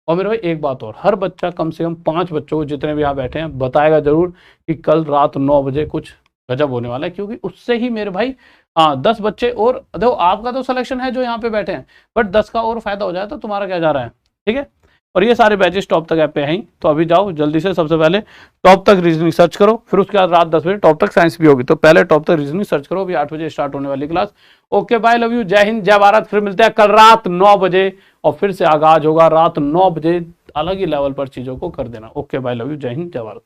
और मेरे भाई एक बात और, हर बच्चा कम से कम 5 बच्चों को, जितने भी यहाँ बैठे हैं, बताएगा जरूर कि कल रात 9 बजे कुछ गजब होने वाला है, क्योंकि उससे ही मेरे भाई 10 बच्चे और, देखो आपका तो सिलेक्शन है जो यहाँ पे बैठे हैं, बट 10 का और फायदा हो जाए तो तुम्हारा क्या जा रहा है, ठीक है। और ये सारे बैचेस टॉप तक ऐप पे हैं, तो अभी जाओ जल्दी से, सबसे पहले टॉप तक रीजनिंग सर्च करो, फिर उसके बाद रात 10 बजे टॉप तक साइंस भी होगी। तो पहले टॉप तक रीजनिंग सर्च करो, अभी 8 बजे स्टार्ट होने वाली class. Okay bye, love you, जय हिंद, जय भारत। फिर मिलते हैं कल रात 9 बजे, और फिर से आगाज होगा रात 9 बजे। अलग ही लेवल पर चीजों को कर देना। ओके बाय, लव यू, जय हिंद, जय भारत।